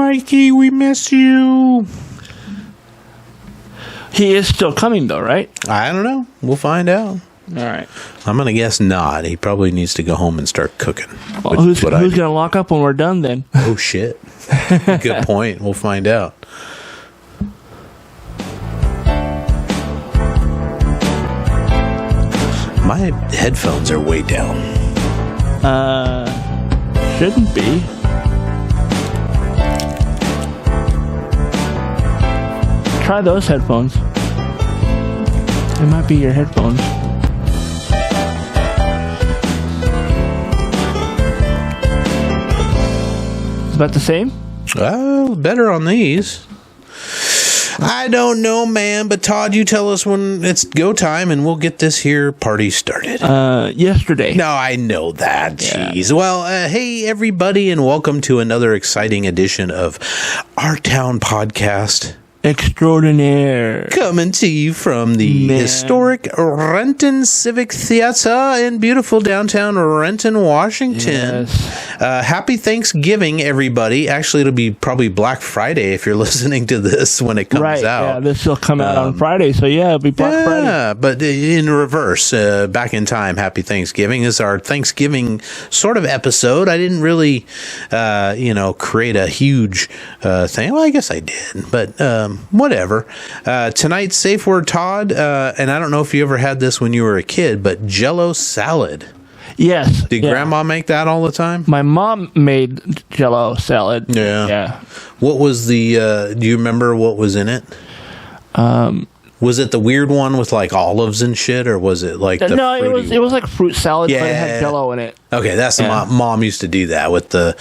Mikey, we miss you. He is still coming, though, right? I don't know. We'll find out. All right. I'm going to guess not. He probably needs to go home and start cooking. Well, who's going to lock up when we're done, then? Oh, shit. Good point. We'll find out. My headphones are way down. Shouldn't be. Try those headphones. It might be your headphones. It's about the same? Better on these. I don't know, man, but Todd, you tell us when it's go time and we'll get this here party started. Yesterday. No, I know that. Yeah. Jeez. Well, hey, everybody, and welcome to another exciting edition of Our Town Podcast. Extraordinaire. Coming to you from the historic Renton Civic Theater in beautiful downtown Renton, Washington. Yes. Happy Thanksgiving, everybody. Actually, it'll be probably Black Friday if you're listening to this when it comes out. Yeah, this will come out on Friday, so yeah, it'll be Black Friday. Yeah, but in reverse, back in time, Happy Thanksgiving. This is our Thanksgiving sort of episode. I didn't really, create a huge thing. Well, I guess I did, but whatever. Tonight's safe word, Todd, and I don't know if you ever had this when you were a kid, but Jell-O salad. Yes. Did Grandma make that all the time? My mom made Jell-O salad. Yeah. What was the, do you remember what was in it? Was it the weird one with like olives and shit, or was it like the No, it was like fruit salad, but it had Jell-O in it. Okay, that's the mom used to do that with the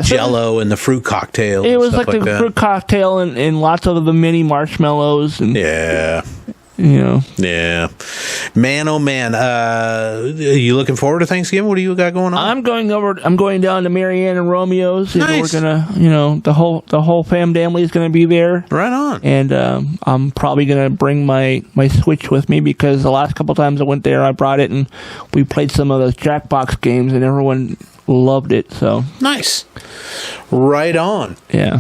Jell-O and the fruit cocktail. It was like the fruit cocktail and lots of the mini marshmallows and Yeah. Man, oh man. Are you looking forward to Thanksgiving? What do you got going on? I'm going down to Marianne and Romeo's. Nice. And we're gonna, the whole family is gonna be there. Right on. And I'm probably gonna bring my Switch with me because the last couple times I went there, I brought it and we played some of those Jackbox games and everyone loved it. So nice. Right on. Yeah.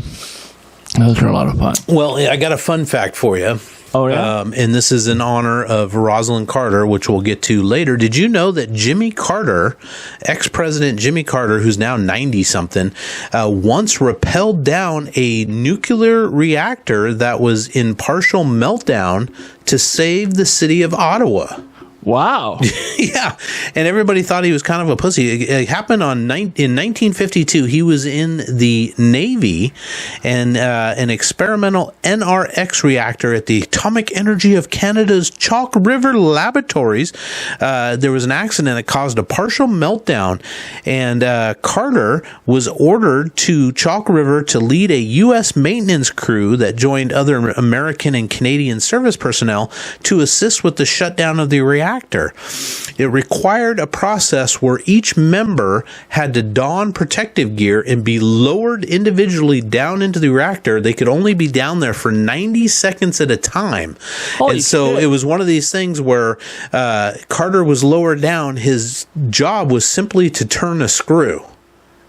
Those are a lot of fun. Well, I got a fun fact for you. Oh, yeah? And this is in honor of Rosalind Carter, which we'll get to later. Did you know that Jimmy Carter, ex-president Jimmy Carter, who's now 90-something, once rappelled down a nuclear reactor that was in partial meltdown to save the city of Ottawa? Wow. Yeah. And everybody thought he was kind of a pussy. It happened in 1952. He was in the Navy, and an experimental NRX reactor at the Atomic Energy of Canada's Chalk River Laboratories. There was an accident that caused a partial meltdown, and Carter was ordered to Chalk River to lead a U.S. maintenance crew that joined other American and Canadian service personnel to assist with the shutdown of the reactor. It required a process where each member had to don protective gear and be lowered individually down into the reactor. They could only be down there for 90 seconds at a time. Holy and so shit. It was one of these things where Carter was lowered down. His job was simply to turn a screw.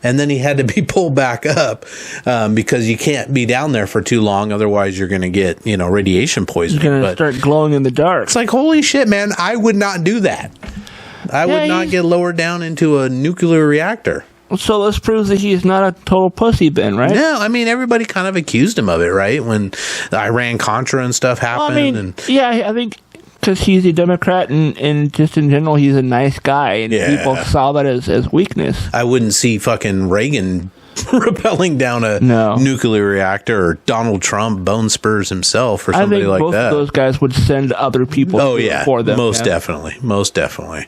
And then he had to be pulled back up because you can't be down there for too long. Otherwise, you're going to get, radiation poisoning. You're going to start glowing in the dark. It's like, holy shit, man. I would not do that. I would not get lowered down into a nuclear reactor. So this proves that he's not a total pussy then, right? No, I mean, everybody kind of accused him of it, right? When the Iran-Contra and stuff happened. I think because he's a Democrat and just in general, he's a nice guy. And people saw that as weakness. I wouldn't see fucking Reagan rappelling down a nuclear reactor, or Donald Trump bone spurs himself, or somebody like that. I think both of those guys would send other people for them. Most definitely.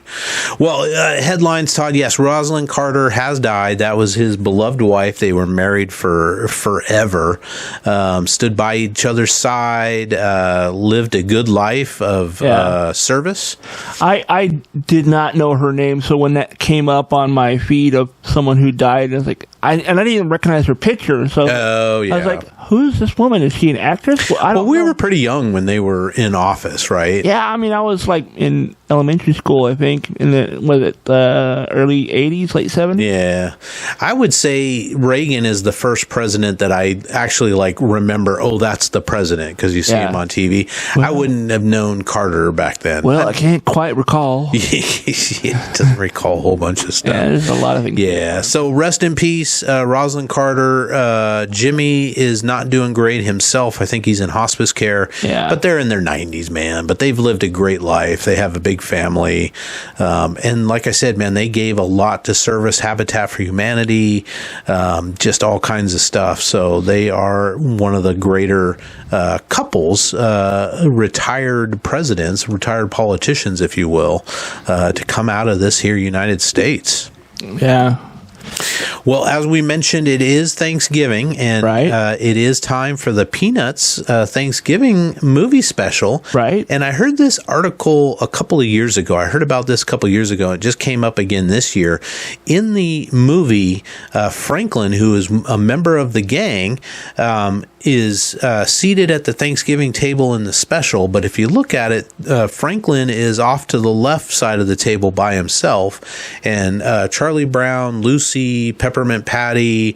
Well, headlines, Todd. Yes, Rosalind Carter has died. That was his beloved wife. They were married for forever, stood by each other's side, lived a good life of service. I did not know her name, so when that came up on my feed of someone who died, I was like, I didn't even recognize her picture. So I was like, who's this woman? Is she an actress? Well, we were pretty young when they were in office, right? Yeah, I mean, I was like in elementary school, I think, in the early 80s, late 70s. Yeah. I would say Reagan is the first president that I actually remember, oh, that's the president, because you see him on TV. Well, I wouldn't have known Carter back then. Well, I can't quite recall. Yeah, doesn't recall a whole bunch of stuff. Yeah, there's a lot of things. Yeah. So rest in peace, Rosalind Carter. Jimmy is not doing great himself. I think he's in hospice care. Yeah. But they're in their 90s, man. But they've lived a great life. They have a big family. And like I said, man, they gave a lot to service, Habitat for Humanity, just all kinds of stuff. So they are one of the greater couples, retired presidents, retired politicians, if you will, to come out of this here United States. Yeah. Well, as we mentioned, it is Thanksgiving, and it is time for the Peanuts Thanksgiving movie special. Right. And I heard this article a couple of years ago. I heard about this a couple of years ago. It just came up again this year. In the movie, Franklin, who is a member of the gang, is seated at the Thanksgiving table in the special. But if you look at it, Franklin is off to the left side of the table by himself, and Charlie Brown, Lucy, Peppermint Patty,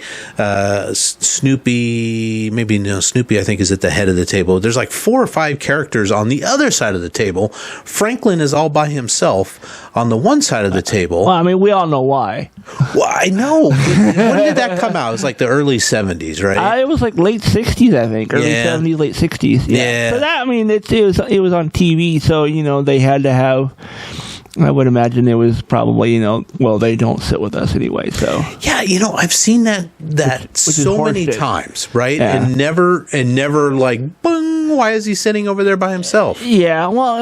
Snoopy, Snoopy I think is at the head of the table. There's 4 or 5 characters on the other side of the table. Franklin is all by himself on the one side of the table. Well, I mean, we all know why. Well, I know. When did that come out? It was the early 70s, right? It was late 60s, I think. Early 70s, late 60s. Yeah. So that, I mean, it was on TV, so, they had to have... I would imagine it was probably, well, they don't sit with us anyway, so. Yeah, I've seen that which so many times, right? Yeah. And never boom, why is he sitting over there by himself? Yeah, well,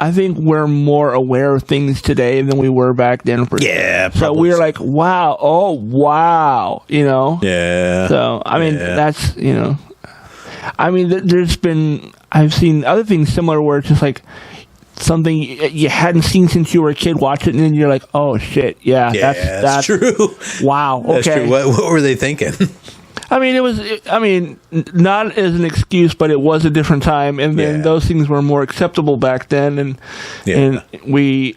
I think we're more aware of things today than we were back then. Yeah, so we were like, wow, oh, wow, Yeah. So, I mean, that's, I mean, I've seen other things similar where it's just something you hadn't seen since you were a kid, watch it, and then you're like, oh, shit, that's true. Wow, okay. That's true. What were they thinking? I mean, not as an excuse, but it was a different time, and then those things were more acceptable back then, and we,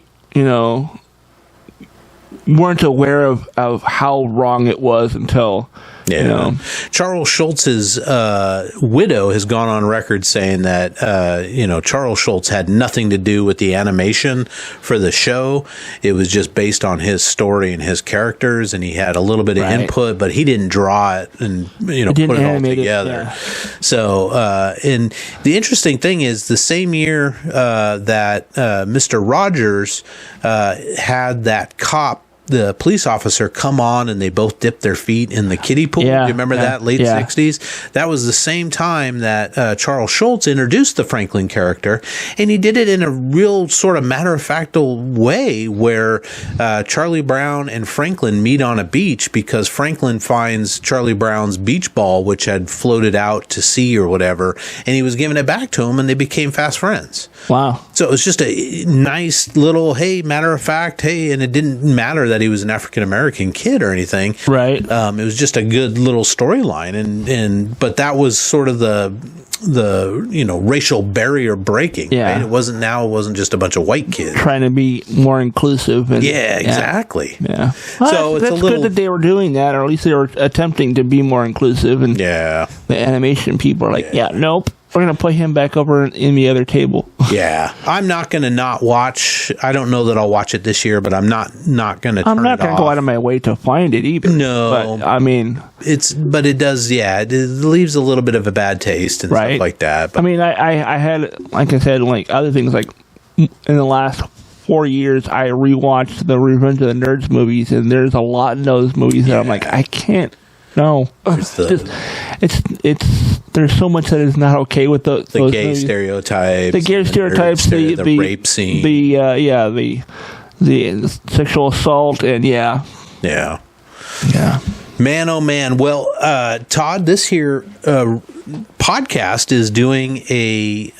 weren't aware of how wrong it was until... Yeah. Charles Schultz's widow has gone on record saying that, Charles Schultz had nothing to do with the animation for the show. It was just based on his story and his characters, and he had a little bit of input, but he didn't draw it and, put it all together. So, and the interesting thing is the same year that Mr. Rogers had that cop, the police officer, come on, and they both dipped their feet in the kiddie pool. Yeah, do you remember that? Late 60s? That was the same time that Charles Schultz introduced the Franklin character, and he did it in a real sort of matter-of-fact way where Charlie Brown and Franklin meet on a beach because Franklin finds Charlie Brown's beach ball, which had floated out to sea or whatever, and he was giving it back to him, and they became fast friends. Wow. So it was just a nice little, matter-of-fact, and it didn't matter that he was an African-American kid or anything. Right. It was just a good little storyline, but that was sort of the racial barrier breaking. Yeah. Right? It wasn't just a bunch of white kids trying to be more inclusive. And, exactly. Yeah. Well, so that's good that they were doing that, or at least they were attempting to be more inclusive. And the animation people are like, nope. We're going to put him back over in the other table. Yeah. I'm not going to not watch. I don't know that I'll watch it this year, but I'm not going to turn it off. I'm not going to go out of my way to find it either. No. But, I mean... But it does, it leaves a little bit of a bad taste and stuff like that. But. I mean, I had, like I said, other things, in the last 4 years, I rewatched the Revenge of the Nerds movies, and there's a lot in those movies that I'm like, I can't. No, there's so much that is not okay with those gay movies. stereotypes, the gay stereotypes, the rape scene, the sexual assault, and Man, oh man. Well, Todd, this here podcast is doing a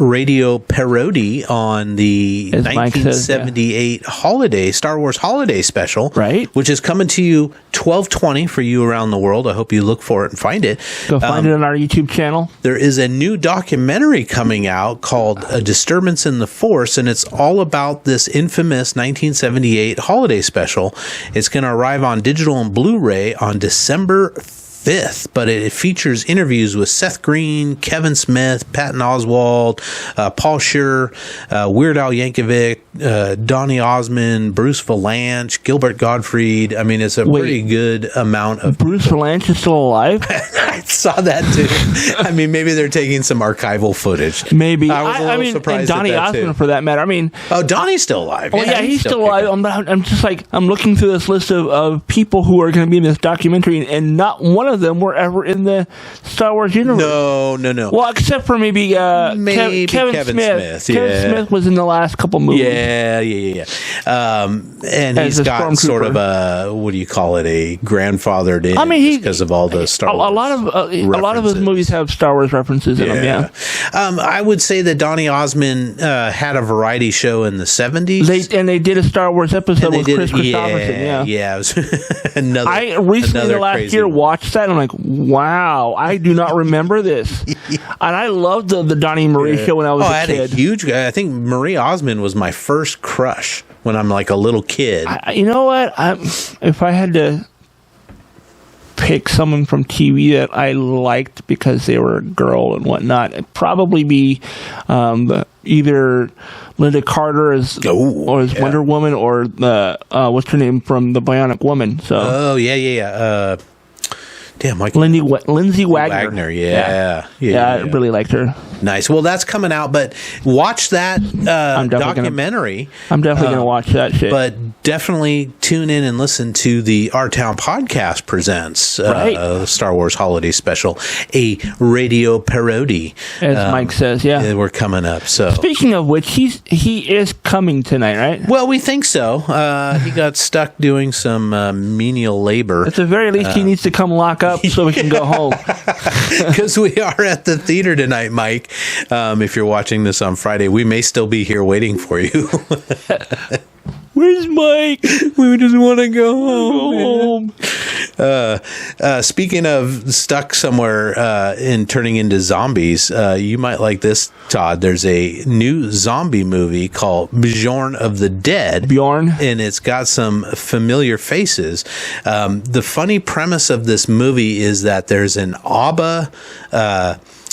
radio parody on the As Mike says, 1978 Star Wars holiday special, Right. which is coming to you 12/20 for you around the world. I hope you look for it and find it. Go find it on our YouTube channel. There is a new documentary coming out called A Disturbance in the Force, and it's all about this infamous 1978 holiday special. It's going to arrive on digital and Blu-ray on December 5th, but it features interviews with Seth Green, Kevin Smith, Patton Oswalt, Paul Scheer, Weird Al Yankovic, Donny Osmond, Bruce Valanche, Gilbert Gottfried. I mean, it's a pretty good amount of... Bruce Valanche is still alive? I saw that too. I mean, maybe they're taking some archival footage. Maybe. I was a little and surprised Donny at that Osmond, too. for that matter. I mean... Oh, Donnie's still alive. Oh, yeah, he's still alive. I'm just like, I'm looking through this list of people who are going to be in this documentary, and not one of them were ever in the Star Wars universe. No. Well, except for maybe, Maybe Kevin Smith. Kevin Yeah. Smith was in the last couple movies. Yeah. And As he's a got sort of stormtrooper. a, what do you call it, a grandfathered in. I mean, he because of all the Star Wars. a lot of his references. movies have Star Wars references in them. Yeah, I would say that Donny Osmond had a variety show in the 70s. they did a Star Wars episode with Chris Christopherson. Yeah. It was another. I recently, another the last crazy year, one. watched that, and I'm like, wow, I do not remember this. And I loved the Donnie Marie show when I was I a had kid. a huge. I think Marie Osmond was my first crush when I'm like a little kid. You know what? If I had to pick someone from TV that I liked because they were a girl and whatnot, it'd probably be either Linda Carter as Wonder Woman, or what's her name from The Bionic Woman. So Oh yeah. Damn, Mike. Lindsay Wagner. Yeah. I really liked her. Nice. Well, that's coming out, but watch that documentary. I'm definitely going to watch that shit. But definitely tune in and listen to the Our Town Podcast presents Star Wars Holiday Special, a radio parody. As Mike says, yeah. We're coming up. So speaking of which, he is coming tonight, right? Well, we think so. He got stuck doing some menial labor. At the very least, he needs to come lock up so we can go home. Because we are at the theater tonight, Mike. If you're watching this on Friday, we may still be here waiting for you. Where's Mike? We just want to go home. Speaking of stuck somewhere in turning into zombies, you might like this, Todd. There's a new zombie movie called Bjorn of the Dead. Bjorn? And it's got some familiar faces. The funny premise of this movie is that there's an ABBA...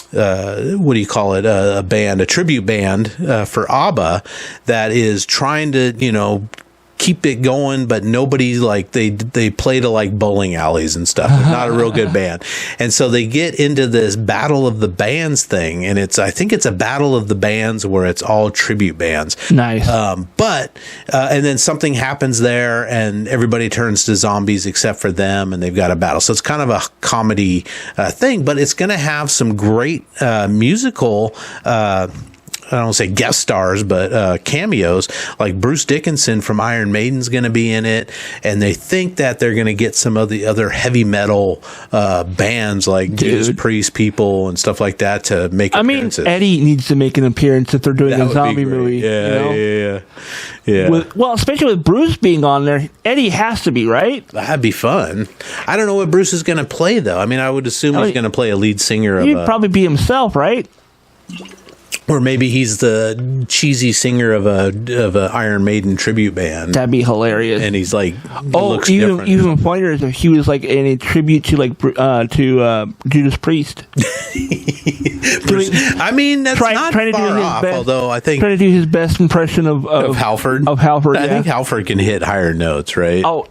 what do you call it? A band, a tribute band for ABBA that is trying to, keep it going, but nobody they play to like bowling alleys and stuff. They're not a real good band, and so they get into this battle of the bands thing, and I think it's a battle of the bands where it's all tribute bands. Nice. And then something happens there, and everybody turns to zombies except for them, and they've got a battle. So it's kind of a comedy thing, but it's going to have some great musical. I don't want to say guest stars, but cameos, like Bruce Dickinson from Iron Maiden's going to be in it, and they think that they're going to get some of the other heavy metal bands like Judas Priest people and stuff like that to make appearances. Eddie needs to make an appearance if they're doing a zombie movie. Yeah. Well, especially with Bruce being on there, Eddie has to be, right? That'd be fun. I don't know what Bruce is going to play, though. I mean, I would assume he's going to play a lead singer. He'd probably be himself, right? Or maybe he's the cheesy singer of a Iron Maiden tribute band. That'd be hilarious. And he's like, looks different. Even funnier is if he was like in a tribute to Judas Priest. I mean, that's not trying to do far his off. best, although I think trying to do his best impression of Halford. Of Halford, I think Halford can hit higher notes, right? Oh,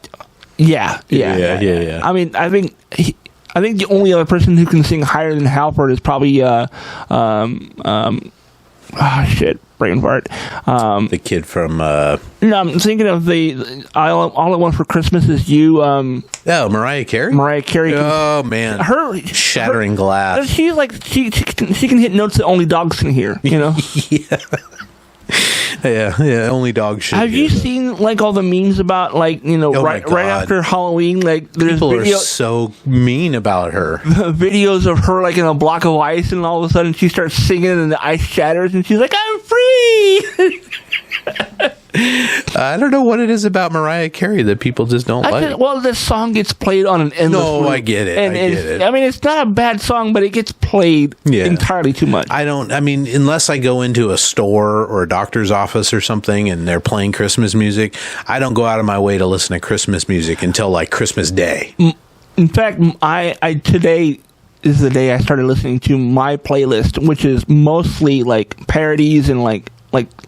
yeah. I mean, I think the only other person who can sing higher than Halford is probably brain fart. The kid from no, I'm thinking of the All I Want for Christmas Is You. Mariah Carey. Mariah Carey. Oh man, her Shattering Glass. She's like she can hit notes that only dogs can hear. Yeah. Yeah. Only dogs should. Have you seen like all the memes about like Oh my right God. after Halloween, like there's People are so mean about her. videos of her like in a block of ice, and all of a sudden she starts singing, and the ice shatters, and she's like, "I'm free." I don't know what it is about Mariah Carey that people just don't like. Well, this song gets played on an endless No, loop. I get it. And I get it. I mean, it's not a bad song, but it gets played Yeah. entirely too much. I mean, unless I go into a store or a doctor's office or something and they're playing Christmas music, I don't go out of my way to listen to Christmas music until like Christmas Day. In fact, I today is the day I started listening to my playlist, which is mostly like parodies and like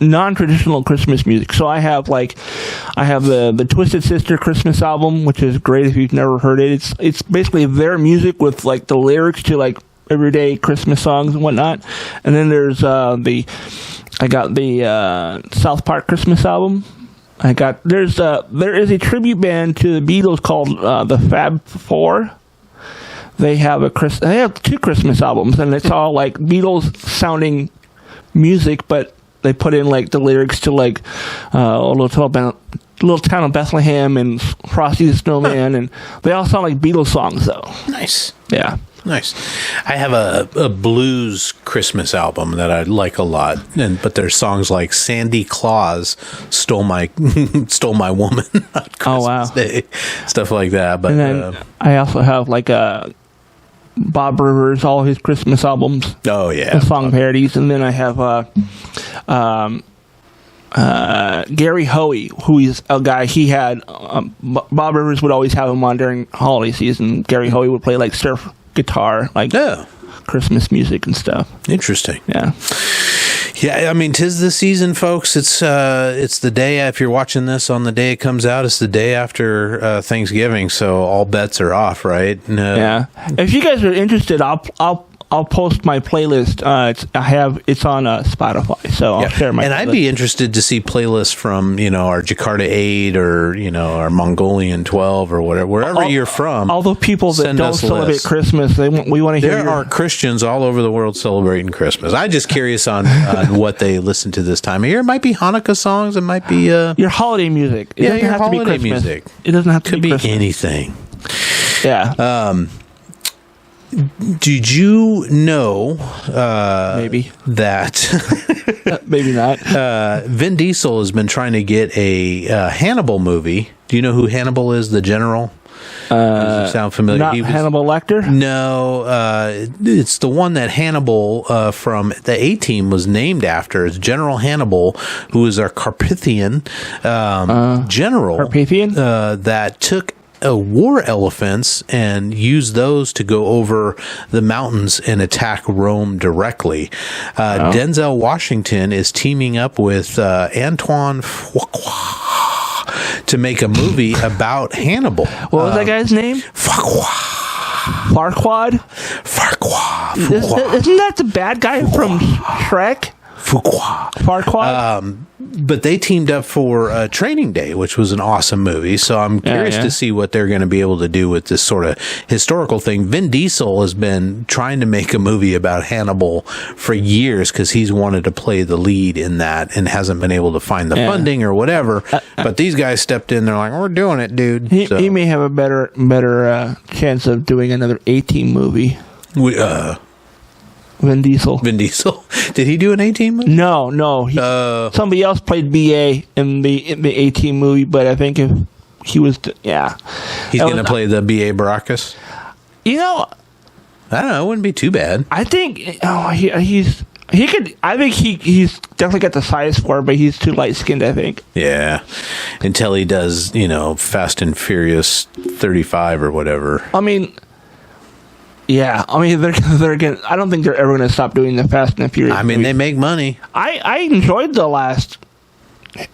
non-traditional Christmas music. So I have the Twisted Sister Christmas album, which is great if you've never heard it. It's basically their music with like the lyrics to like everyday Christmas songs and whatnot. And then there's I got the South Park Christmas album. There is a tribute band to the Beatles called the Fab Four. They have two Christmas albums, and it's all like Beatles sounding music, but they put in like the lyrics to like Little Town of Bethlehem and Frosty the Snowman, and they all sound like Beatles songs though. Nice. Yeah. Nice. I have a blues Christmas album that I like a lot, but there's songs like "Sandy Claus Stole My Woman" on Christmas Day, stuff like that. But and then I also have like Bob Rivers, all his Christmas albums. Oh yeah, the song parodies, and then I have Gary Hoey, who is a guy. He had Bob Rivers would always have him on during holiday season. Gary Hoey would play like surf guitar, like Christmas music and stuff. Interesting. Yeah. Yeah, I mean, 'tis the season, folks. It's the day, if you're watching this on the day it comes out, it's the day after Thanksgiving, so all bets are off, right? Yeah. If you guys are interested, I'll post my playlist. It's on Spotify, so I'll share my. And I'd be interested to see playlists from our Jakarta 8 or our Mongolian 12 or whatever, wherever you're from. All the people that don't celebrate Christmas, we want to hear. There are Christians all over the world celebrating Christmas. I'm just curious on what they listen to this time of year. It might be Hanukkah songs. It might be your holiday music. It doesn't your have holiday to be Christmas. music. It doesn't have to Could be be Christmas. anything. Yeah. Did you know maybe that maybe not? Vin Diesel has been trying to get a Hannibal movie. Do you know who Hannibal is? The general? Does it sound familiar? Not Hannibal Lecter? No, it's the one that Hannibal from the A-Team was named after. It's General Hannibal, who is our Carpathian general. Carpathian? That took war elephants and used those to go over the mountains and attack Rome directly. Denzel Washington is teaming up with Antoine Fuqua to make a movie about Hannibal. What was that guy's name? Farquaad? Farquaad. Isn't that the bad guy from Shrek? Farquaad? But they teamed up for Training Day, which was an awesome movie. So I'm curious to see what they're going to be able to do with this sort of historical thing. Vin Diesel has been trying to make a movie about Hannibal for years because he's wanted to play the lead in that and hasn't been able to find the funding or whatever. But these guys stepped in. They're like, we're doing it, dude. He may have a better chance of doing another A-Team movie. Vin Diesel. Did he do an A-Team movie? No. Somebody else played BA in the A-Team movie, but I think if he was, he's going to play the BA Baracus. I don't know. It wouldn't be too bad. I think he's definitely got the size for it, but he's too light skinned, I think. Yeah, until he does, Fast and Furious 35 or whatever. I mean. Yeah, they're gonna. I don't think they're ever going to stop doing the Fast and Furious. I mean, they make money. I enjoyed the last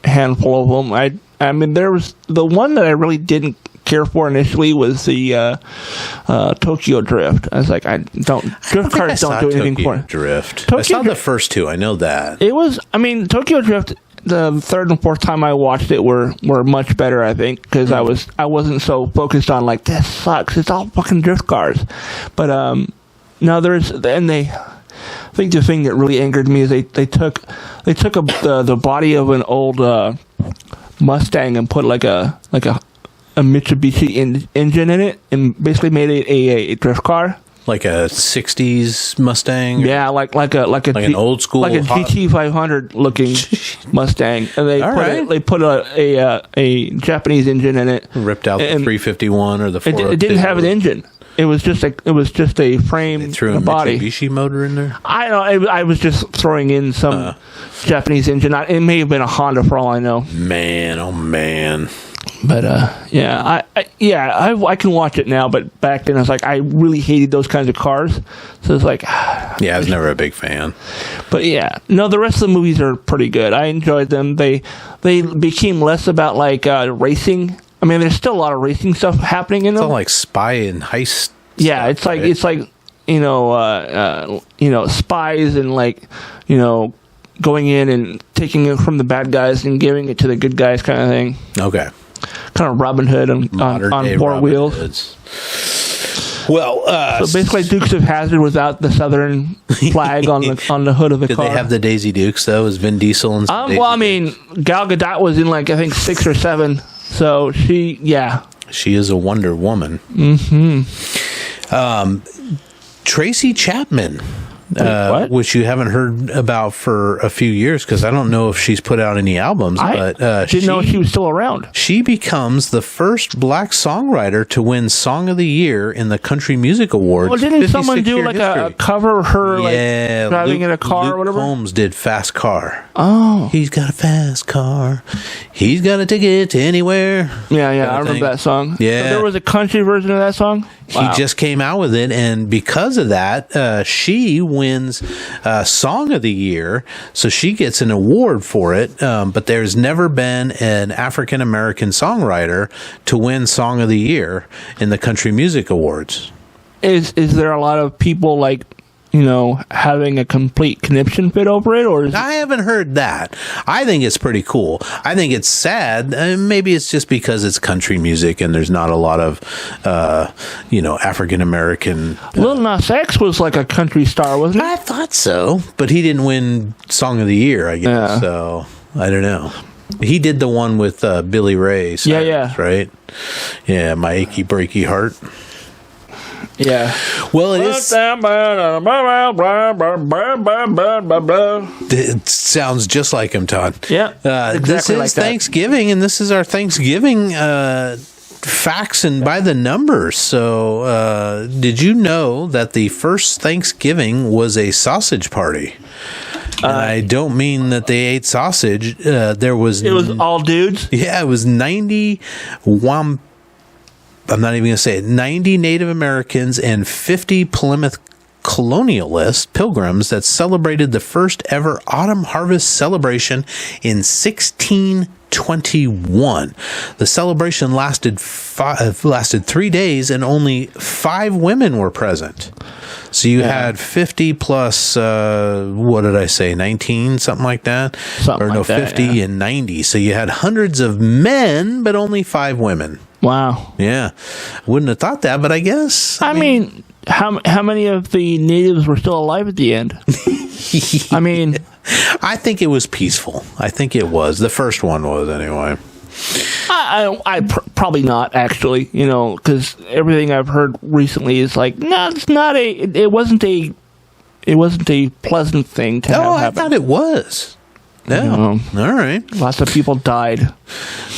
handful of them. I mean, there was the one that I really didn't care for initially was the Tokyo Drift. I was like, drift cars don't do anything for it. Drift. I saw the first two. I know that it was. I mean, Tokyo Drift. The third and fourth time I watched it were much better, I think, because I wasn't so focused on like this sucks. It's all fucking drift cars, but no, think the thing that really angered me is they took the body of an old Mustang and put like a Mitsubishi engine in it, and basically made it a drift car. Like a '60s Mustang. Yeah, like an old school, like a GT 500 looking Mustang, and they put a Japanese engine in it. Ripped out the 351 or the 402. It didn't have an engine. It was just a frame. They threw a body. Mitsubishi motor in there. I don't know. I was just throwing in some Japanese engine. It may have been a Honda for all I know. Man, oh man. But I can watch it now. But back then, I was like, I really hated those kinds of cars. So it's like, yeah, I was never a big fan. But yeah, no, the rest of the movies are pretty good. I enjoyed them. They became less about like racing. I mean, there's still a lot of racing stuff happening in them. It's all like spy and heist. Yeah, stuff, it's like spies and like going in and taking it from the bad guys and giving it to the good guys kind of thing. Okay. Kind of Robin Hood on four wheels. Hoods. Well, so basically Dukes of Hazzard without the Southern flag on the hood of the car. Did they have the Daisy Dukes though? Was Vin Diesel and well, I mean, Gal Gadot was in like I think 6 or 7. So she is a Wonder Woman. Tracy Chapman. Which you haven't heard about for a few years because I don't know if she's put out any albums. But didn't know she was still around. She becomes the first black songwriter to win Song of the Year in the Country Music Awards. Well, didn't someone do like a cover of her driving in a car Luke or whatever? Combs did Fast Car. Oh. He's got a fast car. He's got a ticket to anywhere. Yeah, I remember that song. Yeah. So there was a country version of that song? Wow. He just came out with it, and because of that, she wins Song of the Year, so she gets an award for it. But there's never been an African American songwriter to win Song of the Year in the Country Music Awards. Is there a lot of people like having a complete conniption fit over it, or I haven't heard that. I think it's pretty cool. I think it's sad. Maybe it's just because it's country music and there's not a lot of, African American. Lil Nas X was like a country star, wasn't he? I thought so, but he didn't win Song of the Year, I guess. Yeah. So I don't know. He did the one with Billy Ray Cyrus, right? Yeah, My Achy Breaky Heart. Yeah. Well, it is. It sounds just like him, Todd. Yeah. Exactly this is like Thanksgiving, and this is our Thanksgiving facts and by the numbers. So, did you know that the first Thanksgiving was a sausage party? And I don't mean that they ate sausage. It was all dudes? Yeah, it was 91. I'm not even going to say it. 90 Native Americans and 50 Plymouth colonialist pilgrims that celebrated the first ever autumn harvest celebration in 1621. The celebration lasted 3 days, and only 5 women were present. So you had 50 plus, what did I say, 19, something like that? 50 and 90. So you had hundreds of men, but only 5 women. Wow. Yeah. Wouldn't have thought that, but I guess. I mean, how many of the natives were still alive at the end? I mean, I think it was peaceful. I think it was. The first one was, anyway. Probably not, actually, because everything I've heard recently is like, no, it's not it wasn't a pleasant thing to have happen. I thought it was. Yeah. All right. Lots of people died.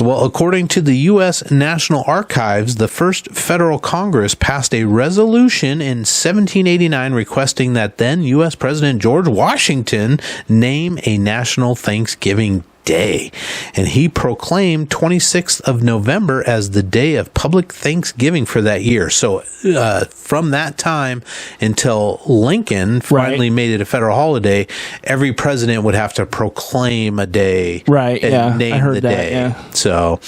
Well, according to the U.S. National Archives, the first federal Congress passed a resolution in 1789 requesting that then U.S. President George Washington name a national Thanksgiving Day, and he proclaimed 26th of November as the day of public Thanksgiving for that year. So from that time until Lincoln finally made it a federal holiday, every president would have to proclaim a day, and name the day. Yeah. So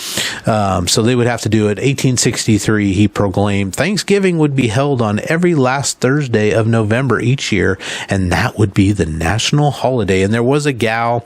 they would have to do it. 1863, he proclaimed Thanksgiving would be held on every last Thursday of November each year, and that would be the national holiday. And there was a gal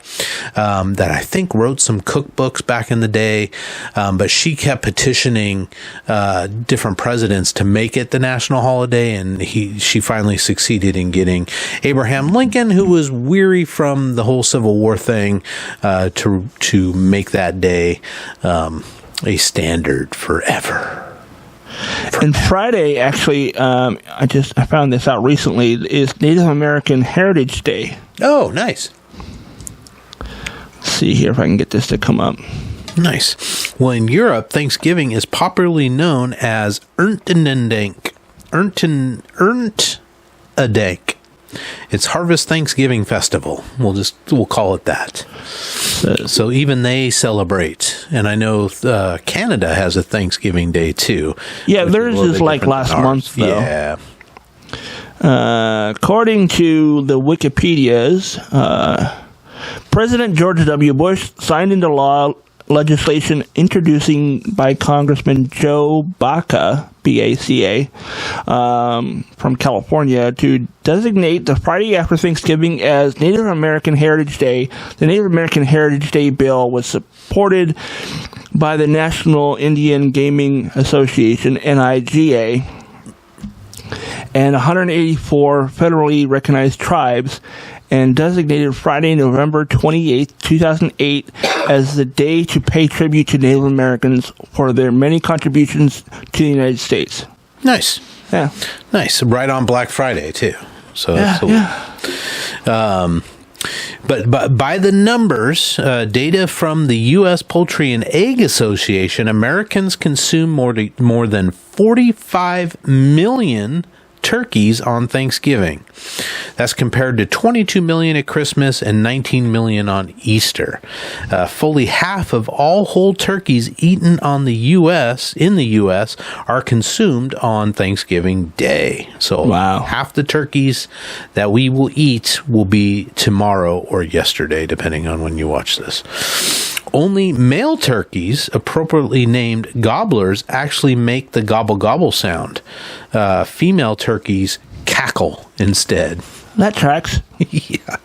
that I think wrote some cookbooks back in the day, but she kept petitioning different presidents to make it the national holiday, and she finally succeeded in getting Abraham Lincoln, who was weary from the whole Civil War thing, to make that day a standard forever. And Friday, actually, I found this out recently, is Native American Heritage Day. Oh, nice. Let's see here if I can get this to come up. Nice. Well, in Europe, Thanksgiving is popularly known as Erntedank. It's Harvest Thanksgiving Festival. We'll call it that. So even they celebrate, and I know Canada has a Thanksgiving Day too. Yeah, theirs is like last month, though. Yeah. According to the Wikipedias, President George W. Bush signed into law legislation introducing by Congressman Joe Baca, B-A-C-A, from California, to designate the Friday after Thanksgiving as Native American Heritage Day. The Native American Heritage Day bill was supported by the National Indian Gaming Association, NIGA, and 184 federally recognized tribes, and designated Friday, November 28, 2008, as the day to pay tribute to Native Americans for their many contributions to the United States. Nice. Yeah. Nice. Right on Black Friday, too. So, But by the numbers, data from the U.S. Poultry and Egg Association, Americans consume more than 45 million turkeys on Thanksgiving. That's compared to 22 million at Christmas and 19 million on Easter. Fully half of all whole turkeys eaten in the U.S. are consumed on Thanksgiving Day. So half the turkeys that we will eat will be tomorrow or yesterday, depending on when you watch this. Only male turkeys, appropriately named gobblers, actually make the gobble gobble sound. Female turkeys cackle instead. That tracks. Yeah.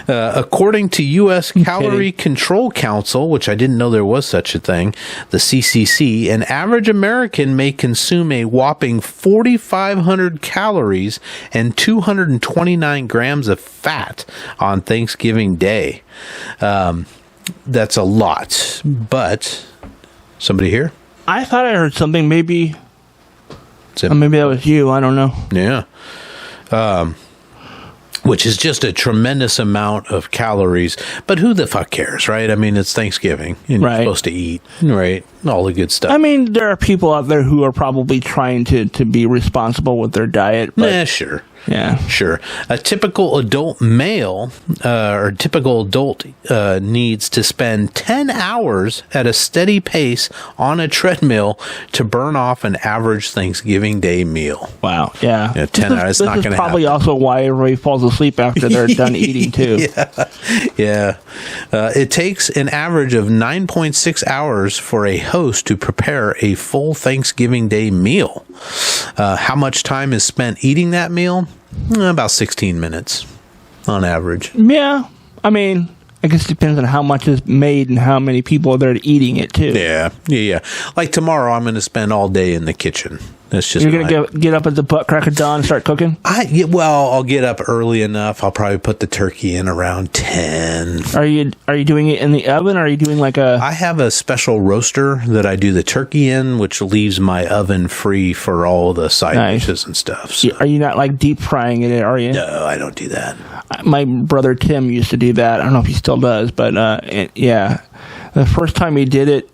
According to U.S. Calorie Control Council, which I didn't know there was such a thing, the CCC, an average American may consume a whopping 4,500 calories and 229 grams of fat on Thanksgiving Day. That's a lot, but somebody here? I thought I heard something. Maybe that was you. I don't know. Yeah. Which is just a tremendous amount of calories. But who the fuck cares, right? I mean, it's Thanksgiving, and you're supposed to eat, right? All the good stuff. I mean, there are people out there who are probably trying to be responsible with their diet. But sure. Yeah. Sure. A typical adult male needs to spend 10 hours at a steady pace on a treadmill to burn off an average Thanksgiving Day meal. Wow. Yeah. 10 hours. It's not going to happen. Probably also why everybody falls asleep after they're done eating, too. Yeah. It takes an average of 9.6 hours for a host to prepare a full Thanksgiving Day meal. How much time is spent eating that meal? About 16 minutes on average. Yeah. I mean, I guess it depends on how much is made and how many people are there eating it, too. Yeah. Like tomorrow, I'm going to spend all day in the kitchen. That's just You're going to get up at the butt crack of dawn and start cooking? I'll get up early enough. I'll probably put the turkey in around 10. Are you doing it in the oven, or are you doing like a... I have a special roaster that I do the turkey in, which leaves my oven free for all the side dishes and stuff. So. Are you not like deep frying it, are you? No, I don't do that. My brother Tim used to do that. I don't know if he still does, but yeah. The first time he did it,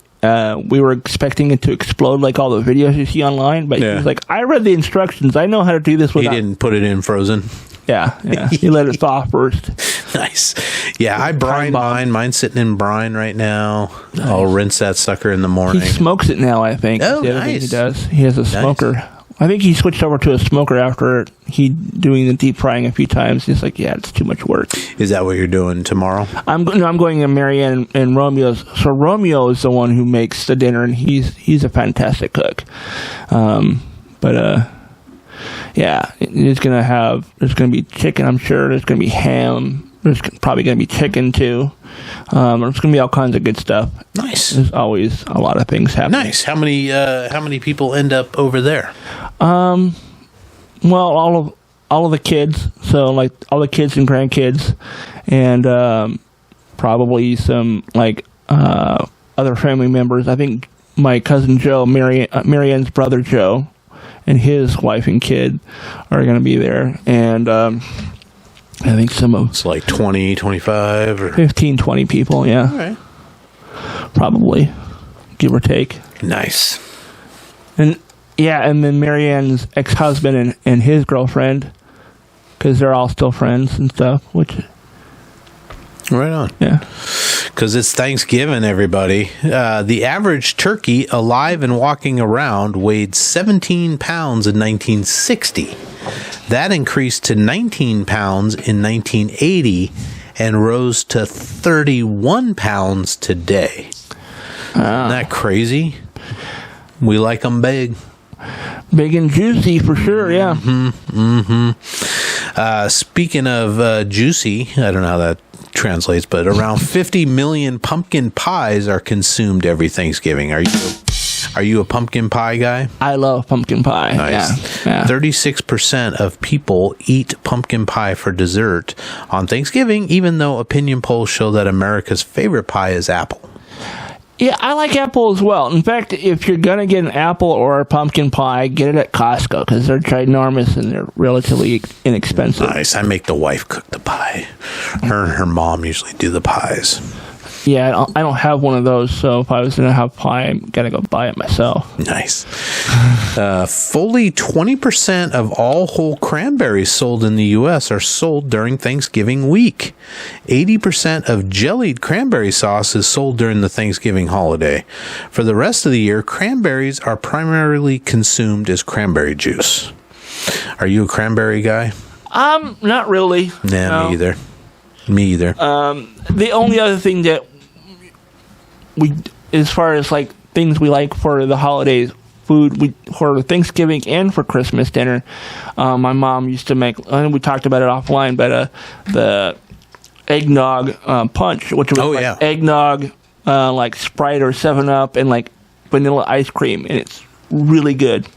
we were expecting it to explode like all the videos you see online, but he was like, I read the instructions. I know how to do this without... He didn't put it in frozen? Yeah. He let it thaw first. Nice. Yeah, I brine mine. Mine's sitting in brine right now. Nice. I'll rinse that sucker in the morning. He smokes it now, I think. Oh, the other thing he does. He has a smoker. I think he switched over to a smoker after he doing the deep frying a few times. He's like, yeah, it's too much work. Is that what you're doing tomorrow? I'm going to Marianne and Romeo's. So Romeo is the one who makes the dinner, and he's a fantastic cook. Yeah, there's going to be chicken, I'm sure. There's going to be ham, There's probably going to be chicken too. There's going to be all kinds of good stuff. Nice. There's always a lot of things happening. Nice. How many people end up over there? Well, all of the kids. So like all the kids and grandkids, and probably some like other family members. I think my cousin Joe, Marianne's brother Joe, and his wife and kid are going to be there, and I think It's like 20, 25 or 15, 20 people, yeah. All right. Probably, give or take. Nice. And then Marianne's ex-husband and his girlfriend, because they're all still friends and stuff, which... Right on. Yeah. Because it's Thanksgiving, everybody. The average turkey alive and walking around weighed 17 pounds in 1960. That increased to 19 pounds in 1980 and rose to 31 pounds today. Isn't that crazy? We like them big. Big and juicy for sure, yeah. Speaking of juicy, I don't know how that translates, but around 50 million pumpkin pies are consumed every Thanksgiving. Are you a pumpkin pie guy? I love pumpkin pie. Nice. Yeah. 36% of people eat pumpkin pie for dessert on Thanksgiving, even though opinion polls show that America's favorite pie is apple. Yeah, I like apple as well. In fact, if you're going to get an apple or a pumpkin pie, get it at Costco because they're ginormous and they're relatively inexpensive. Nice. I make the wife cook the pie. Her and her mom usually do the pies. Yeah, I don't have one of those, so if I was going to have pie, I'm going to go buy it myself. Nice. Fully 20% of all whole cranberries sold in the U.S. are sold during Thanksgiving week. 80% of jellied cranberry sauce is sold during the Thanksgiving holiday. For the rest of the year, cranberries are primarily consumed as cranberry juice. Are you a cranberry guy? Not really. Nah, no. Me either. The only other thing that we, as far as like things we like for the holidays, food for Thanksgiving and for Christmas dinner, my mom used to make. I think we talked about it offline, but the eggnog punch, which was eggnog, like Sprite or 7-Up, and like vanilla ice cream, and it's really good.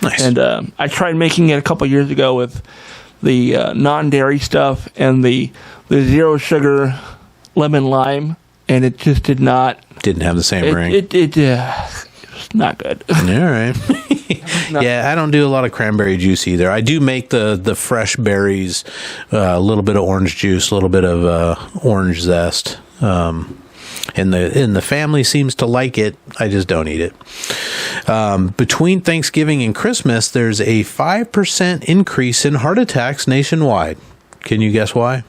Nice. And I tried making it a couple years ago with the non-dairy stuff and the zero sugar lemon lime, and it just didn't have the same ring. It was not good. All right. Yeah, I don't do a lot of cranberry juice either. I do make the fresh berries, a little bit of orange juice, a little bit of orange zest. And the family seems to like it. I just don't eat it. Between Thanksgiving and Christmas, there's a 5% increase in heart attacks nationwide. Can you guess why?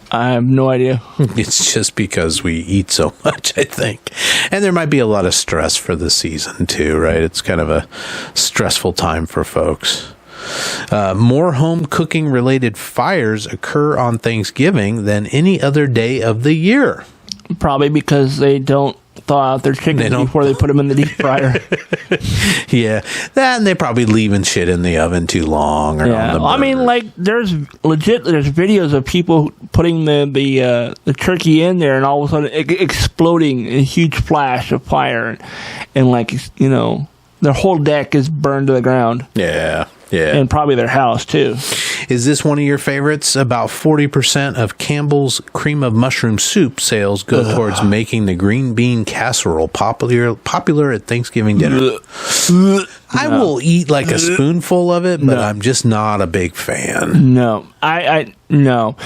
I have no idea. It's just because we eat so much, I think. And there might be a lot of stress for the season, too, right? It's kind of a stressful time for folks. More home cooking related fires occur on Thanksgiving than any other day of the year. Probably because they don't thaw out their chickens before they put them in the deep fryer. Yeah, that, and they're probably leaving shit in the oven too long. Or on the I mean, like there's videos of people putting the turkey in there, and all of a sudden exploding in a huge flash of fire, and like their whole deck is burned to the ground. Yeah. Yeah. And probably their house, too. Is this one of your favorites? About 40% of Campbell's cream of mushroom soup sales go towards making the green bean casserole popular at Thanksgiving dinner. I will eat like a spoonful of it, but I'm just not a big fan. No. No.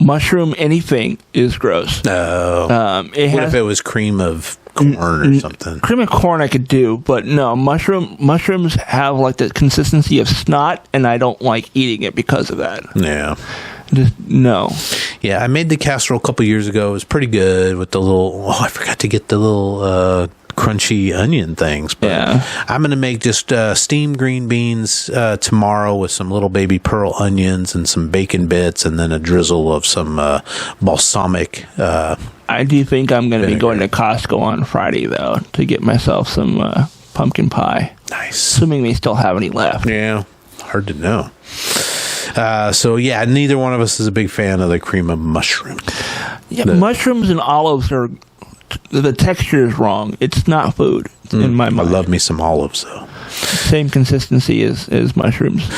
Mushroom anything is gross. Oh. What if it was cream of corn or something? Cream of corn I could do, but no, mushrooms have like the consistency of snot, and I don't like eating it because of that. Yeah. Just no. Yeah, I made the casserole a couple years ago. It was pretty good with the little, I forgot to get the little crunchy onion things. But yeah. I'm going to make just steamed green beans tomorrow with some little baby pearl onions and some bacon bits, and then a drizzle of some balsamic I do think I'm going to be going to Costco on Friday, though, to get myself some pumpkin pie. Nice. Assuming they still have any left. Yeah, hard to know. So yeah, neither one of us is a big fan of the cream of mushroom. Yeah, mushrooms and olives are the texture is wrong. It's not food in my mind. I love me some olives though. Same consistency as mushrooms.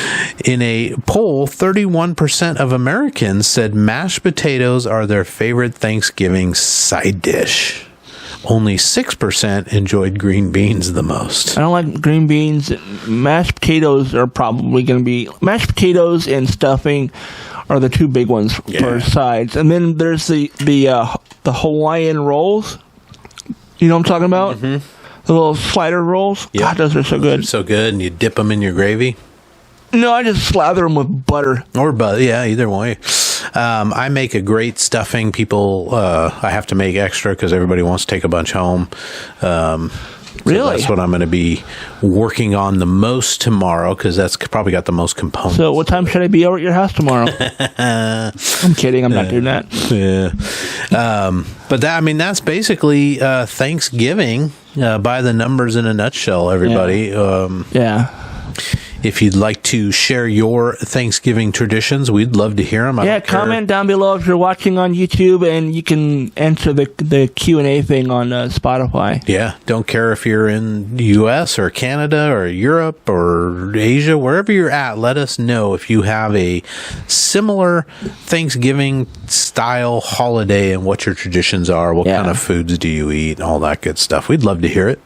In a poll, 31% of Americans said mashed potatoes are their favorite Thanksgiving side dish. Only 6% enjoyed green beans the most. I don't like green beans. Mashed potatoes are probably going to be... Mashed potatoes and stuffing are the two big ones for sides. And then there's the Hawaiian rolls. You know what I'm talking about? Mm-hmm. The little slider rolls. Yep. God, those are so good. Those are so good. And you dip them in your gravy? No, I just slather them with butter. Or butter, yeah, either way. I make a great stuffing. People, I have to make extra because everybody wants to take a bunch home. Really? That's what I'm going to be working on the most tomorrow because that's probably got the most components. So what time should I be over at your house tomorrow? I'm kidding. I'm not doing that. Yeah. But that's basically Thanksgiving by the numbers in a nutshell, everybody. Yeah. If you'd like to share your Thanksgiving traditions, we'd love to hear them. Comment down below if you're watching on YouTube, and you can answer the Q&A thing on Spotify. Yeah, don't care if you're in the U.S. or Canada or Europe or Asia, wherever you're at, let us know if you have a similar Thanksgiving-style holiday and what your traditions are, what kind of foods do you eat, and all that good stuff. We'd love to hear it.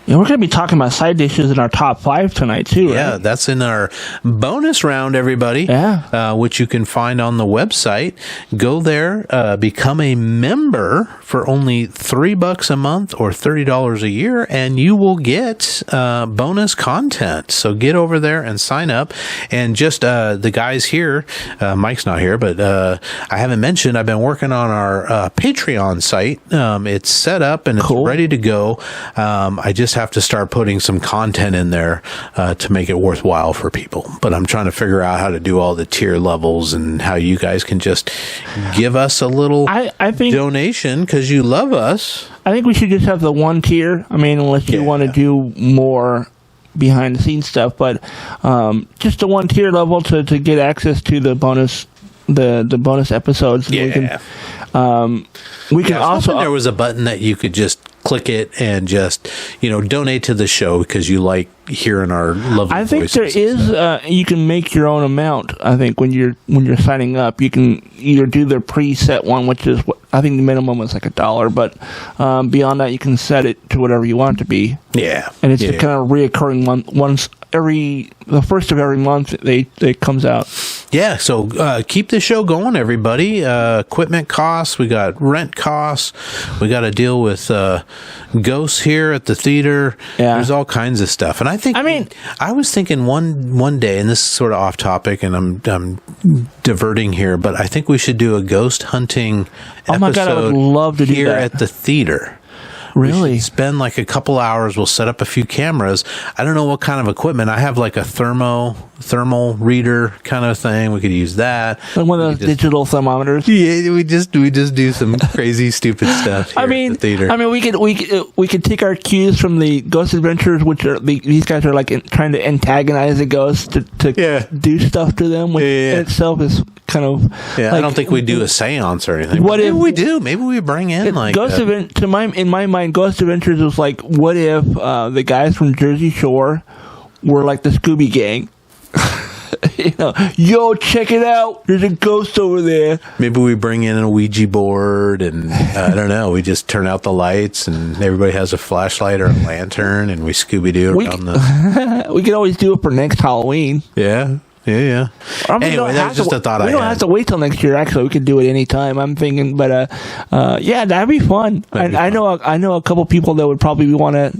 Yeah, we're going to be talking about side dishes in our top 5 tonight, too, right? Yeah, that's in our bonus round, everybody. Yeah. Which you can find on the website. Go there, become a member for only $3 a month or $30 a year, and you will get bonus content. So get over there and sign up. And just the guys here, Mike's not here, but I haven't mentioned, I've been working on our Patreon site. It's set up and it's ready to go. I just have to start putting some content in there to make it worthwhile for people. But I'm trying to figure out how to do all the tier levels and how you guys can just give us a little donation because you love us. I think we should just have the one tier. Unless you want to do more behind the scenes stuff, but just the one tier level to get access to the bonus bonus episodes. Yeah. We can also there was a button that you could just click it and just donate to the show because you like hearing our lovely I think voices. there is you can make your own amount. I think when you're signing up, you can either do the preset one, which is what I think the minimum is like $1, but beyond that you can set it to whatever you want it to be. Yeah, and it's the kind of reoccurring one. Once the first of every month it comes out. Yeah, so keep the show going, everybody. Equipment costs, we got rent costs, we got to deal with ghosts here at the theater. Yeah. There's all kinds of stuff, and I was thinking one day, and this is sort of off topic, and I'm diverting here, but I think we should do a ghost hunting episode. Oh my God, I would love to do here that at the theater. Really? We should spend like a couple hours. We'll set up a few cameras. I don't know what kind of equipment. I have like a thermal reader kind of thing. We could use that. Like one of those digital thermometers. Yeah, we just do some crazy stupid stuff here at the theater. We could take our cues from the Ghost Adventures, which are these guys are like trying to antagonize the ghosts to do stuff to them, which in itself is kind of. Yeah, I don't think we do a seance or anything. Maybe we do? Maybe we bring in like in my mind, Ghost Adventures was like, what if the guys from Jersey Shore were like the Scooby Gang? Yo, check it out. There's a ghost over there. Maybe we bring in a Ouija board and I don't know. We just turn out the lights and everybody has a flashlight or a lantern and we Scooby-Doo around the... We could always do it for next Halloween. Yeah. Anyway, that was just a thought I had. We don't have to wait till next year. Actually, we could do it anytime. I'm thinking, but that'd be fun. I know a couple people that would probably want to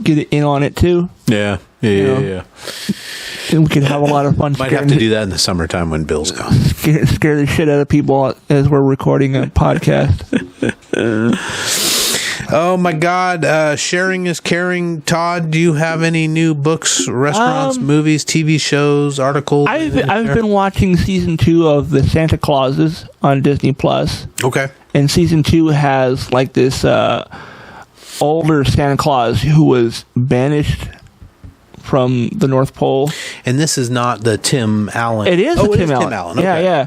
get in on it too. Yeah. And we could have a lot of fun. Might have to do that in the summertime when Bill's gone. Scare the shit out of people as we're recording a podcast. Oh my God! Sharing is caring. Todd, do you have any new books, restaurants, movies, TV shows, articles? I've been watching season 2 of the Santa Clauses on Disney Plus. Okay. And season 2 has like this older Santa Claus who was banished from the North Pole. And this is not the Tim Allen. It is the Tim Allen. Okay. Yeah.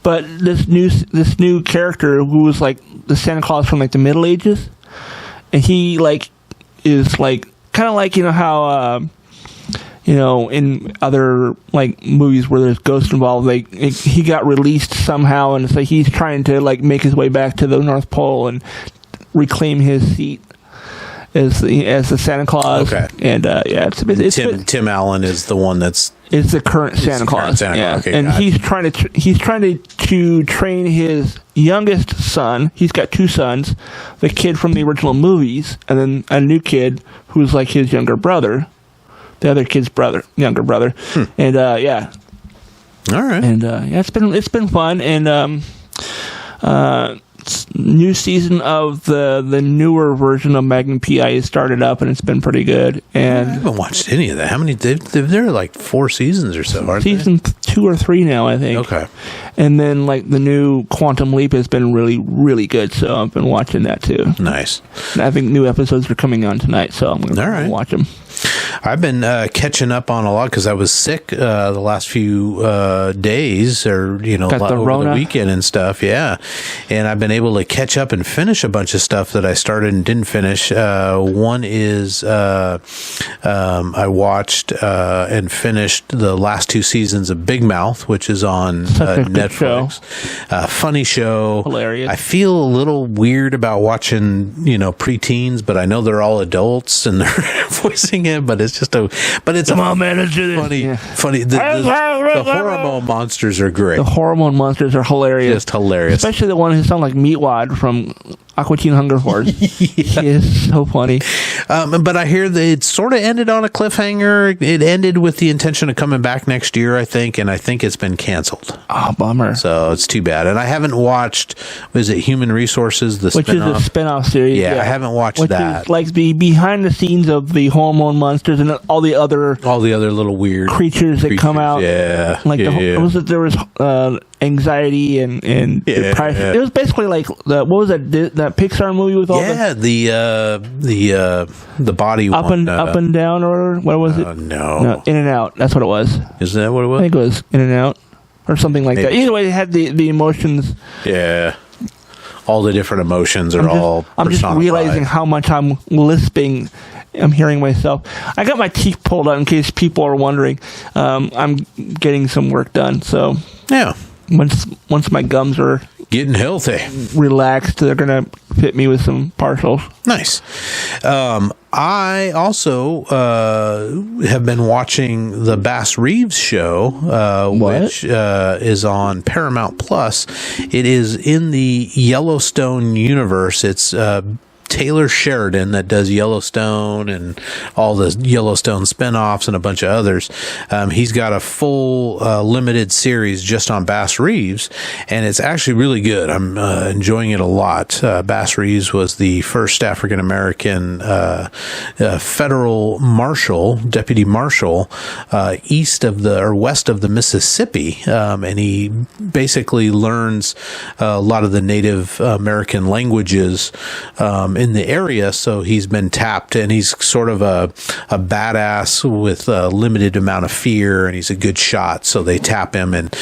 But this new character who was like the Santa Claus from like the Middle Ages, and he like is like kind of like, you know how in other like movies where there's ghosts involved, like he got released somehow, and so he's trying to like make his way back to the North Pole and reclaim his seat as the Santa Claus. Okay. And it's Tim Allen is the one that's is the current Santa Claus. Yeah. Okay, and he's trying to train his youngest son. He's got two sons, the kid from the original movies, and then a new kid who's like his younger brother. The other kid's younger brother. And all right. And it's been fun. And new season of the newer version of Magnum PI has started up, and it's been pretty good. And I haven't watched any of that. How many? They're like 4 seasons or so, aren't season 2 or 3 now, I think. Okay. And then like the new Quantum Leap has been really, really good, so I've been watching that too. Nice. And I think new episodes are coming on tonight, so I'm going to watch them. I've been catching up on a lot because I was sick the last few days, or over the weekend and stuff. Yeah, and I've been able to catch up and finish a bunch of stuff that I started and didn't finish. One is I watched and finished the last 2 seasons of Big Mouth, which is on Netflix. Funny show, hilarious. I feel a little weird about watching preteens, but I know they're all adults and they're voicing it, but it's just come on, man, let's do this. Funny. The hormone monsters are great. The hormone monsters are hilarious. Just hilarious. Especially the one who sounds like Meatwad from Aqua Teen Hunger Force. He is so funny. But I hear that it sort of ended on a cliffhanger. It ended with the intention of coming back next year, I think, and I think it's been canceled. Oh, bummer. So it's too bad. And I haven't watched, was it Human Resources, which is a spin-off series. Yeah, I haven't watched that. Is like the behind the scenes of the hormone monsters and all the other little weird creatures that come out. Yeah. Like there was anxiety and depression. Yeah. It was basically like that Pixar movie with all the body up one, and down, or what was it? No, In and Out. That's what it was. Is that what it was? I think it was In and Out or something like that. Either way, it had the emotions. Yeah. All the different emotions are all I'm just realizing how much I'm lisping. I'm hearing myself. I got my teeth pulled out in case people are wondering. I'm getting some work done. So yeah, once my gums are getting healthy, relaxed, they're gonna fit me with some partials. Nice. I also have been watching the Bass Reeves show, which is on Paramount Plus. It is in the Yellowstone universe. It's Taylor Sheridan that does Yellowstone and all the Yellowstone spinoffs and a bunch of others. He's got a full limited series just on Bass Reeves, and it's actually really good. I'm enjoying it a lot. Bass Reeves was the first African American federal marshal, deputy marshal, west of the Mississippi, and he basically learns a lot of the Native American languages in the area, so he's been tapped, and he's sort of a badass with a limited amount of fear, and he's a good shot, so they tap him. And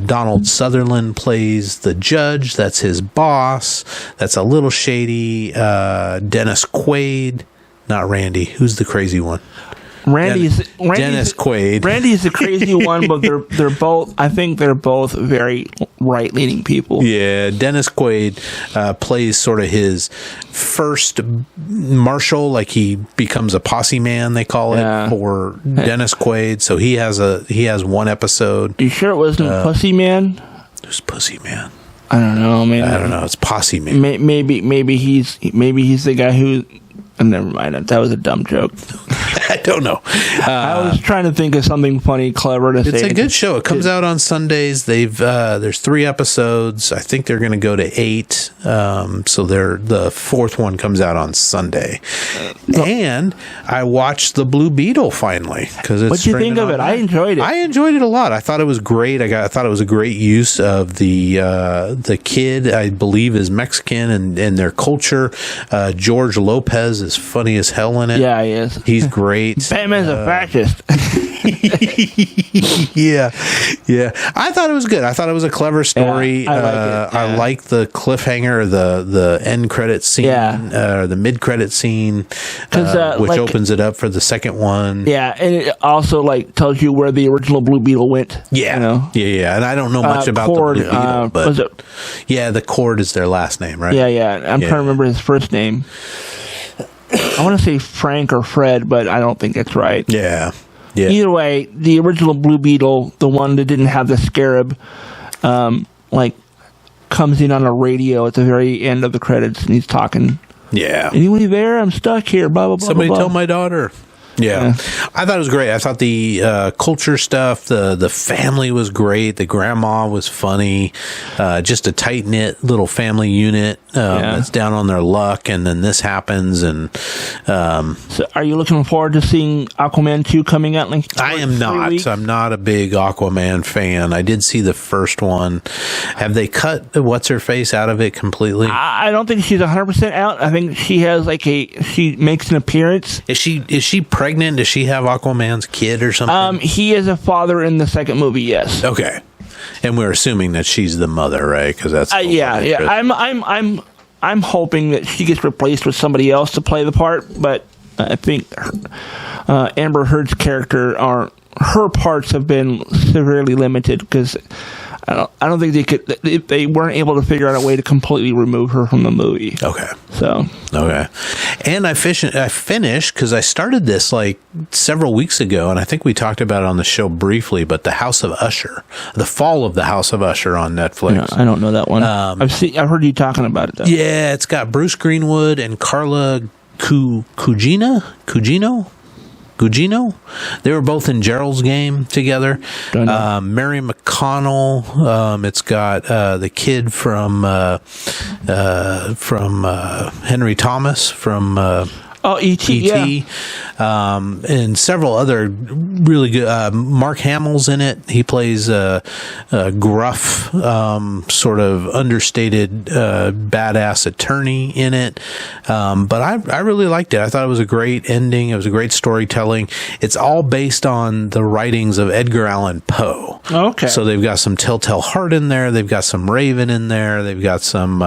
Donald Sutherland plays the judge. That's his boss. That's a little shady. Dennis Quaid, not Randy. Who's the crazy one? Randy's Dennis Quaid. Randy's the crazy one, but they're both. I think they're both very right-leaning people. Yeah, Dennis Quaid plays sort of his first marshal, like he becomes a posse man. They call it for Dennis Quaid. So he has one episode. You sure it wasn't Pussy Man? Who's Pussy Man? I don't know. Man, I don't know. It's Posse Man. Maybe he's the guy who. Never mind. That was a dumb joke. I don't know. I was trying to think of something funny, clever to say. It's a good show. It comes out on Sundays. There's 3 episodes. I think they're going to go to 8. So the 4th one comes out on Sunday. And I watched The Blue Beetle finally because it's. What'd you think of it? I enjoyed it. I enjoyed it a lot. I thought it was great. I thought it was a great use of the kid. I believe is Mexican and their culture. George Lopez is funny as hell in it. Yeah, he is. He's great. great. Batman's a fascist. Yeah. I thought it was good. I thought it was a clever story. Yeah, I like it. Yeah. I like the cliffhanger, the end credit scene, the mid credit scene, which like, opens it up for the second one. Yeah, and it also like tells you where the original Blue Beetle went. Yeah, you know? yeah. And I don't know much about Cord, the Blue Beetle, but was it? Yeah, the Cord is their last name, right? Yeah. I'm trying to remember his first name. I want to say Frank or Fred, but I don't think that's right. Yeah. Either way, the original Blue Beetle, the one that didn't have the scarab, comes in on a radio at the very end of the credits, and he's talking. Yeah. Anybody there? I'm stuck here. Blah blah blah. Somebody blah, blah. tell my daughter. Yeah. I thought it was great. I thought the culture stuff, the family was great. The grandma was funny. Just a tight knit little family unit that's down on their luck, and then this happens. And so, are you looking forward to seeing Aquaman 2 coming out? I am not. Weeks? I'm not a big Aquaman fan. I did see the first one. Have they cut what's her face out of it completely? I don't think she's 100% out. I think she has she makes an appearance. Is she pregnant? Does she have Aquaman's kid or something? He is a father in the second movie. Yes. Okay. And we're assuming that she's the mother, right? Because that's yeah. I'm hoping that she gets replaced with somebody else to play the part, but I think Amber Heard's character her parts have been severely limited because I don't think they weren't able to figure out a way to completely remove her from the movie. Okay. Okay. And I finished because I started this like several weeks ago, and I think we talked about it on the show briefly, but The House of Usher, The Fall of the House of Usher on Netflix. Yeah, I don't know that one. I've heard you talking about it though. Yeah, it's got Bruce Greenwood and Carla Gugino. They were both in Gerald's Game together. Mary McConnell. It's got the kid from Henry Thomas from E.T. Yeah. And several other really good. Mark Hamill's in it. He plays a gruff, sort of understated, badass attorney in it. But I really liked it. I thought it was a great ending. It was a great storytelling. It's all based on the writings of Edgar Allan Poe. Okay. So they've got some Telltale Heart in there. They've got some Raven in there. They've got some,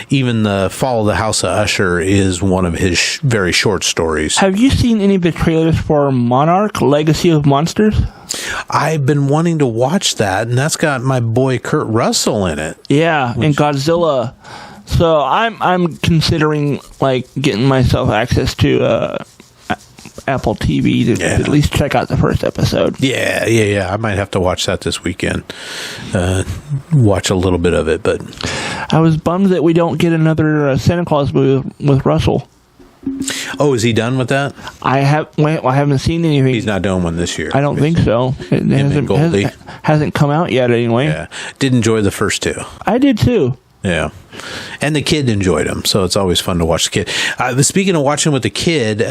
even The Fall of the House of Usher is one of his very short stories. Have you seen any of the trailers for Monarch: Legacy of Monsters? I've been wanting to watch that, and that's got my boy Kurt Russell in it. Yeah, and Godzilla. So I'm considering getting myself access to Apple TV to at least check out the first episode. Yeah. I might have to watch that this weekend. Watch a little bit of it, but I was bummed that we don't get another Santa Claus movie with Russell. Oh, is he done with that? I haven't seen anything. He's not doing one this year. I don't think so. It hasn't come out yet anyway. Yeah. Did enjoy the first two. I did too. Yeah. And the kid enjoyed him, so it's always fun to watch the kid. Speaking of watching with the kid,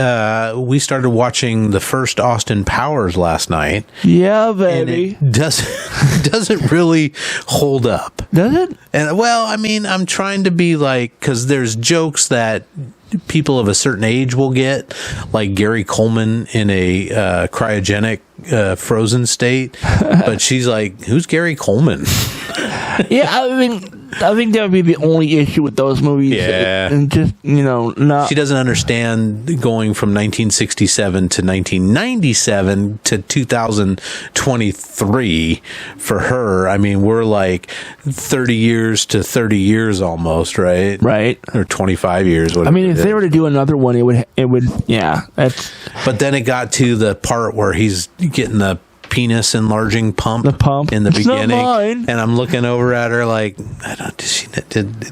we started watching the first Austin Powers last night. Yeah, baby. And it doesn't really hold up. Does it? And well, I mean, I'm trying to be because there's jokes that people of a certain age will get, like Gary Coleman in a cryogenic frozen state. But she's like, who's Gary Coleman? Yeah, I think that would be the only issue with those movies. Yeah. And just, not. She doesn't understand going from 1967 to 1997 to 2023 for her. I mean, we're like 30 years to 30 years almost, right? Right. Or 25 years. I mean, if they were to do another one, it would, yeah. But then it got to the part where he's getting the penis enlarging pump in the beginning, and I'm looking over at her like, I don't.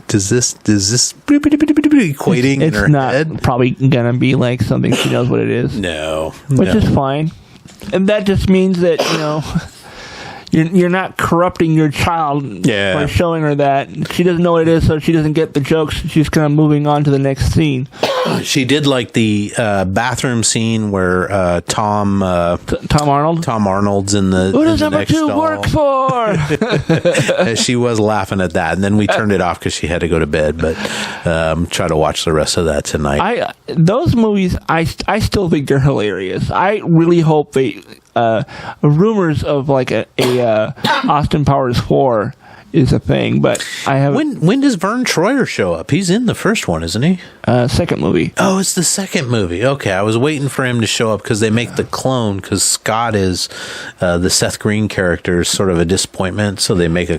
Does this equating in her head? It's not probably gonna be like something she knows what it is. No, which is fine, and that just means that you're not corrupting your child by showing her that. She doesn't know what it is, so she doesn't get the jokes. She's kind of moving on to the next scene. She did like the bathroom scene where Tom Arnold's in the Who does in the number next 2 stall. work for? She was laughing at that, and then we turned it off because she had to go to bed. But try to watch the rest of that tonight. Those movies, I still think they're hilarious. I really hope they rumors of like a Austin Powers 4 is a thing, but I haven't. When does Vern Troyer show up? He's in the first one, isn't he? Second movie. Oh, it's the second movie. Okay, I was waiting for him to show up because they make the clone, because Scott is the Seth Green character is sort of a disappointment, so they make a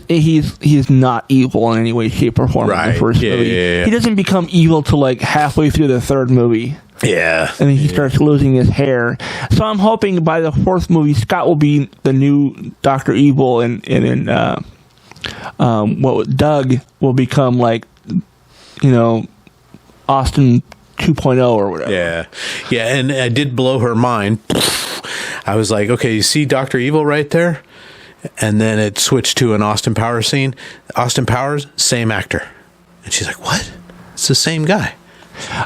he's not evil in any way, shape, or form in the first movie. Yeah. He doesn't become evil till like halfway through the third movie. Yeah. And then he starts losing his hair. So I'm hoping by the fourth movie, Scott will be the new Dr. Evil, and Doug will become like, Austin 2.0 or whatever. Yeah, and I did blow her mind. I was like, okay, you see Dr. Evil right there? And then it switched to an Austin Powers scene. Austin Powers, same actor. And she's like, what? It's the same guy.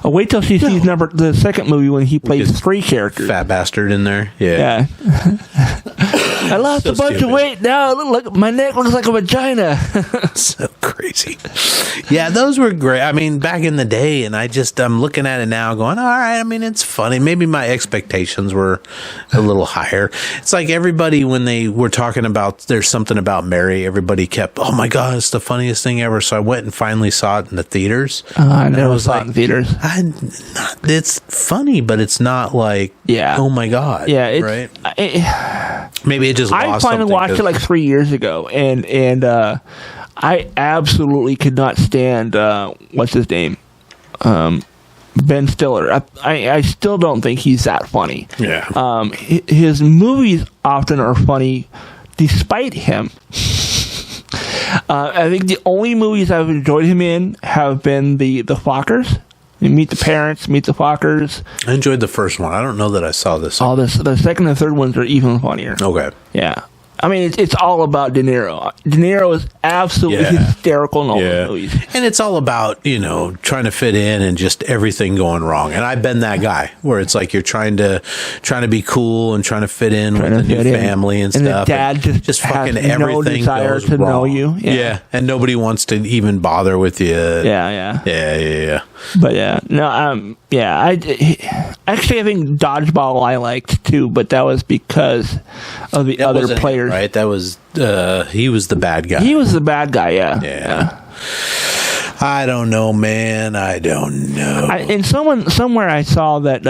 Wait till she sees the second movie when he plays 3 characters. Fat bastard in there. Yeah. I lost a bunch of weight. Now look, my neck looks like a vagina. So crazy. Yeah, those were great. I mean, back in the day, and I'm looking at it now going, all right, I mean, it's funny. Maybe my expectations were a little higher. It's like everybody, when they were talking about There's Something About Mary, everybody kept, oh my God, it's the funniest thing ever. So I went and finally saw it in the theaters. I never saw it in theaters. It's funny, but it's not like, oh my God. Yeah, it's, right? Maybe it just lost I finally watched it like 3 years ago, and I absolutely could not stand what's his name, Ben Stiller. I still don't think he's that funny. Yeah. His movies often are funny, despite him. I think the only movies I've enjoyed him in have been the Fockers. Meet the Parents, Meet the Fockers. I enjoyed the first one. I don't know that I saw this. The second and third ones are even funnier. Okay. Yeah. I mean, it's all about De Niro. De Niro is absolutely hysterical in all the movies. And it's all about, trying to fit in and just everything going wrong. And I've been that guy where it's like you're trying to be cool and trying to fit in with the new family and stuff. And the dad just fucking has everything no desire goes to wrong. know you. Yeah. And nobody wants to even bother with you. Yeah. But I think Dodgeball I liked too, but that was because of the other players. Right, that was he was the bad guy. He was the bad guy, yeah. I don't know, man. I don't know. And somewhere I saw that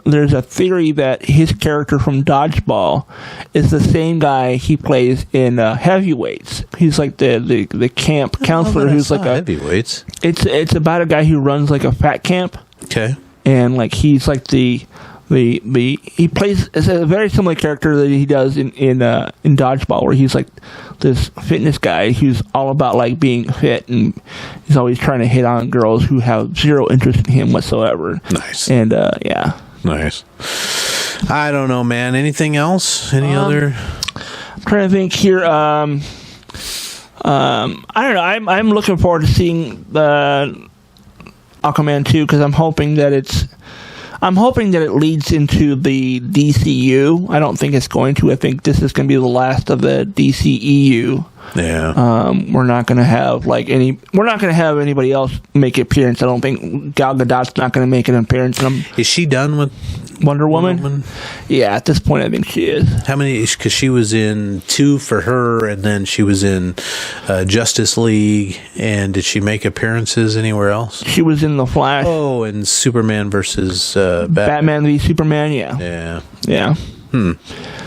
there's a theory that his character from Dodgeball is the same guy he plays in Heavyweights. He's like the camp counselor who's like a Heavyweights. It's about a guy who runs like a fat camp. Okay. And like he's like he plays it's a very similar character that he does in Dodgeball, where he's like this fitness guy who's all about like being fit, and he's always trying to hit on girls who have zero interest in him whatsoever. Nice. And nice. I don't know, man. Anything else? Any other? I'm trying to think here. I don't know. I'm looking forward to seeing the Aquaman 2 because I'm hoping that it leads into the DCU. I don't think it's going to. I think this is going to be the last of the DCEU. Yeah. We're not going to have anybody else make an appearance. I don't think Gal Gadot's not going to make an appearance. Is she done with Wonder Woman? Yeah, at this point I think she is. How many? Because she was in 2 for her, and then she was in Justice League. And did she make appearances anywhere else? She was in The Flash. Oh, and Superman versus Batman v Superman. Yeah.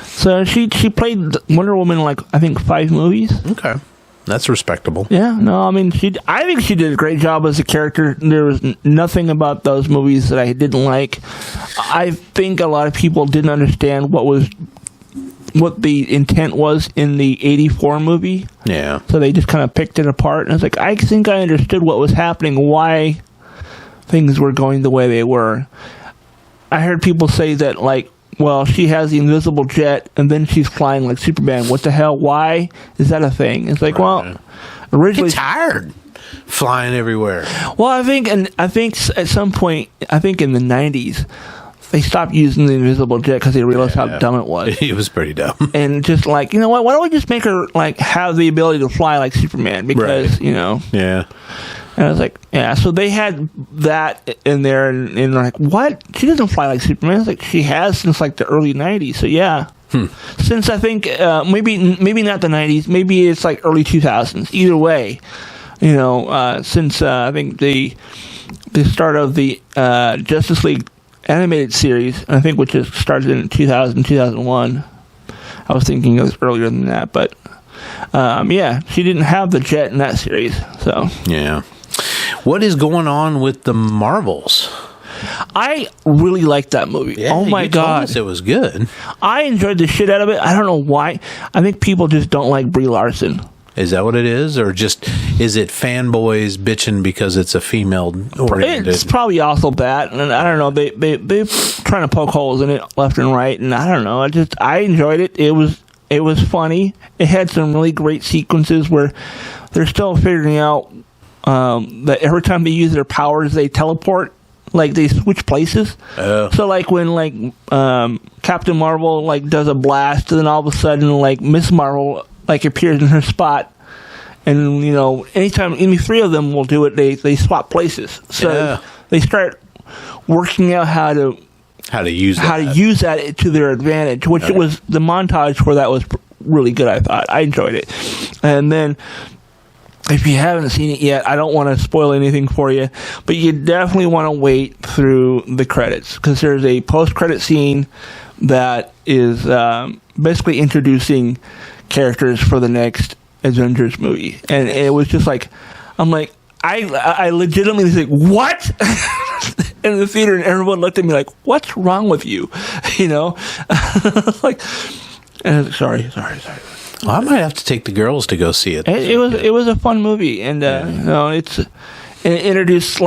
So she played Wonder Woman in like I think 5 movies. Okay, that's respectable. Yeah, no, I mean I think she did a great job as a character. There was nothing about those movies that I didn't like. I think a lot of people didn't understand what the intent was in the '84 movie. Yeah. So they just kind of picked it apart, and I was like, I think I understood what was happening, why things were going the way they were. I heard people say that like well, she has the invisible jet, and then she's flying like Superman. What the hell? Why is that a thing? It's like, well, originally Get tired flying everywhere. Well, I think at some point, I think in the 90s, they stopped using the invisible jet because they realized how dumb it was. It was pretty dumb. And just like, you know what? Why don't we just make her like have the ability to fly like Superman? Because you know. Yeah. And I was like, yeah. So they had that in there, and they're like, what? She doesn't fly like Superman. It's like she has since like the early 90s. So yeah. Since I think maybe not the 90s, maybe it's like early 2000s. Either way, you know, since I think the start of the Justice League animated series, I think, which started in 2000, 2001. I was thinking it was earlier than that, but yeah, she didn't have the jet in that series. So yeah. What is going on with the Marvels? I really liked that movie. Yeah, oh my you told god, us it was good. I enjoyed the shit out of it. I don't know why. I think people just don't like Brie Larson. Is that what it is, or just is it fanboys bitching because it's a female oriented? It's probably also that, and I don't know. They trying to poke holes in it left and right, and I don't know. I enjoyed it. It was funny. It had some really great sequences where they're still figuring out that every time they use their powers, they teleport. Like they switch places. So like when like Captain Marvel like does a blast, and then all of a sudden like Miss Marvel like appears in her spot, and you know anytime any three of them will do it, they swap places. So they start working out how to use that to their advantage. Which it was the montage for that was really good. I thought I enjoyed it, and then. If you haven't seen it yet, I don't want to spoil anything for you, but you definitely want to wait through the credits because there's a post-credit scene that is basically introducing characters for the next Avengers movie, and it was just like, I'm like, I legitimately was like, what? In the theater, and everyone looked at me like, what's wrong with you? You know, like, sorry. Well, I might have to take the girls to go see it. It was a fun movie, and you know, it introduces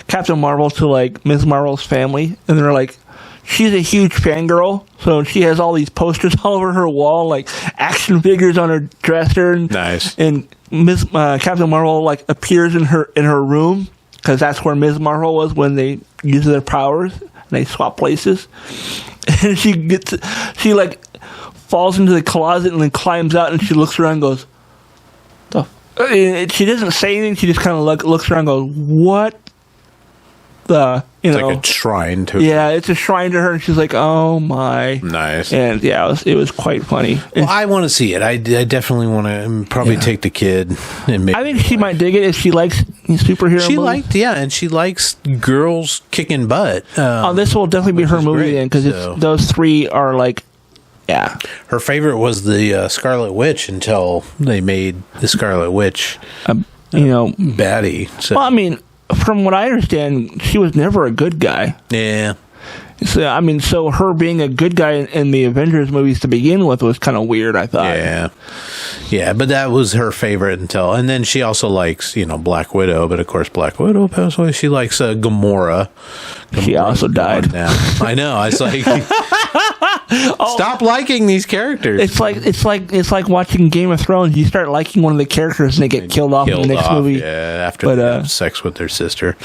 Captain Marvel to like Ms. Marvel's family, and they're like, she's a huge fangirl, so she has all these posters all over her wall, like action figures on her dresser. And, nice. And Captain Marvel like appears in her room because that's where Ms. Marvel was when they used their powers and they swap places, and she like. Falls into the closet and then climbs out, and she looks around and goes, she doesn't say anything, she just kind of looks around and goes, what the, you know. It's like a shrine to her. Yeah, it's a shrine to her, and she's like, oh my. Nice. And yeah, it was quite funny. Well, I want to see it. I definitely want to probably take the kid. And maybe I think she might dig it if she likes superhero movies. And she likes girls kicking butt. This will definitely be her movie then, because those three are like, yeah. Her favorite was the Scarlet Witch until they made the Scarlet Witch, baddie. So. Well, I mean, from what I understand, she was never a good guy. Yeah. So, I mean, so her being a good guy in the Avengers movies to begin with was kind of weird, I thought. Yeah. Yeah, but that was her favorite and then she also likes, Black Widow, but of course Black Widow passed away. She likes Gamora. She also died. I know. I was like, stop liking these characters. It's like watching Game of Thrones. You start liking one of the characters and they get killed off in the next movie. Yeah, after they have sex with their sister.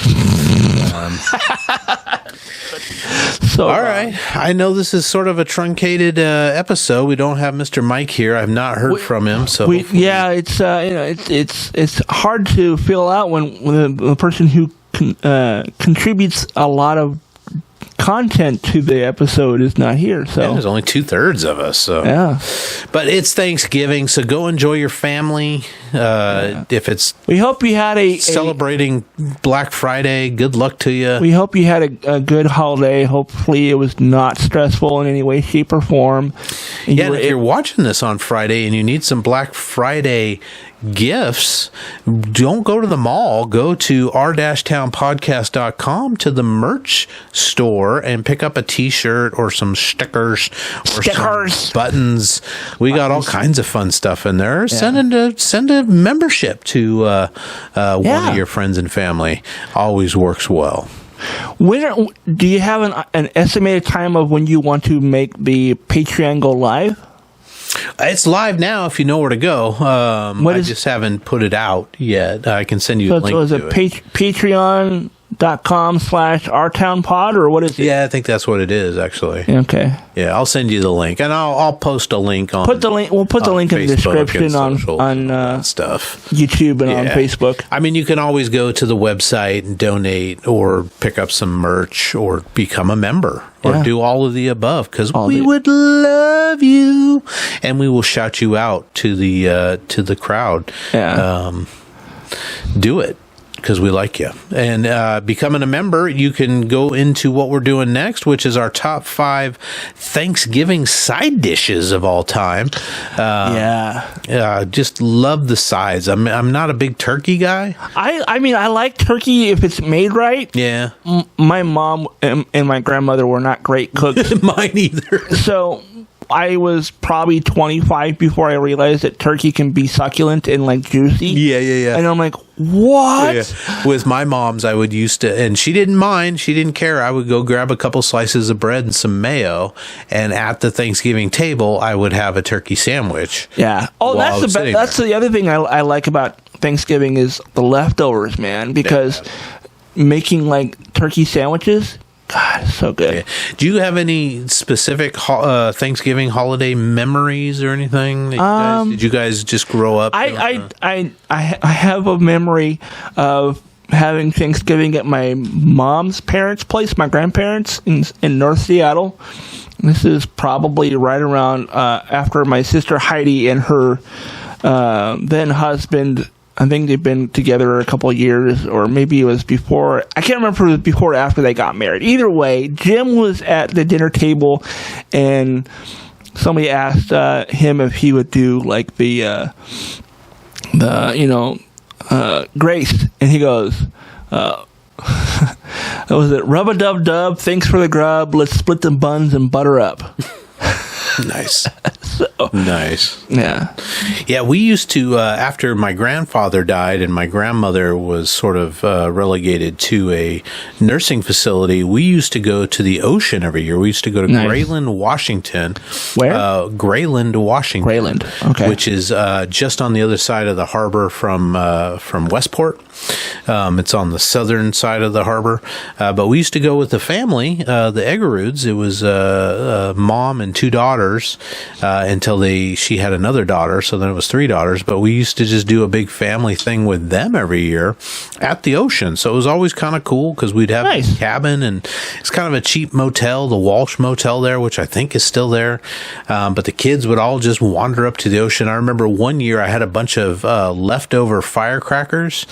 So, all right. I know this is sort of a truncated episode. We don't have Mr. Mike here. I've not heard from him. So it's hard to fill out when the person who contributes a lot of content to the episode is not here. So there's only 2/3 of us. So yeah, but it's Thanksgiving, so go enjoy your family. If it's we hope you had celebrating Black Friday. Good luck to you. We hope you had a good holiday. Hopefully, it was not stressful in any way, shape, or form. And if you're watching this on Friday and you need some Black Friday gifts, don't go to the mall. Go to r-townpodcast.com to the merch store and pick up a t-shirt or some stickers or some buttons. We got all kinds of fun stuff in there. Yeah. Send a membership to one of your friends and family. Always works well. Do you have an estimated time of when you want to make the Patreon go live? It's live now if you know where to go. I just haven't put it out yet. I can send you a link so is to it. Patreon.com/OurTownPod, or what is it? Yeah, I think that's what it is, actually. Okay. Yeah, I'll send you the link, and I'll post a link on. We'll put the link in the Facebook description on stuff, YouTube and on Facebook. I mean, you can always go to the website and donate, or pick up some merch, or become a member, or do all of the above, because we would love you, and we will shout you out to the crowd. Yeah. Do it, because we like you. And becoming a member, you can go into what we're doing next, which is our top 5 Thanksgiving side dishes of all time. Just love the sides. I'm not a big turkey guy. I mean, I like turkey if it's made right. Yeah. My mom and my grandmother were not great cooks. Mine either. So I was probably 25 before I realized that turkey can be succulent and like juicy. Yeah. And I'm like, what? Yeah. With my mom's, I would used to, and she didn't mind. She didn't care. I would go grab a couple slices of bread and some mayo, and at the Thanksgiving table, I would have a turkey sandwich. Yeah. Oh, that's the other thing I like about Thanksgiving is the leftovers, man. Because making like turkey sandwiches. God, it's so good. Yeah. Do you have any specific Thanksgiving holiday memories or anything? Did you guys just grow up? I have a memory of having Thanksgiving at my mom's parents' place, my grandparents in North Seattle. This is probably right around after my sister Heidi and her then husband. I think they've been together a couple of years, or maybe it was before. I can't remember if it was before or after they got married. Either way, Jim was at the dinner table, and somebody asked him if he would do like the grace, and he goes, was it rub-a-dub-dub, thanks for the grub, let's split the buns and butter up. Nice. Nice. Yeah. Yeah, we used to, after my grandfather died and my grandmother was sort of relegated to a nursing facility, we used to go to the ocean every year. We used to go to Grayland, Washington. Where? Grayland, Washington. Grayland, okay. Which is just on the other side of the harbor from Westport. It's on the southern side of the harbor. But we used to go with the family, the Eggeruds. It was mom and 2 daughters until she had another daughter. So then it was 3 daughters. But we used to just do a big family thing with them every year at the ocean. So it was always kind of cool because we'd have a cabin, and it's kind of a cheap motel, the Walsh Motel there, which I think is still there. But the kids would all just wander up to the ocean. I remember one year I had a bunch of leftover firecrackers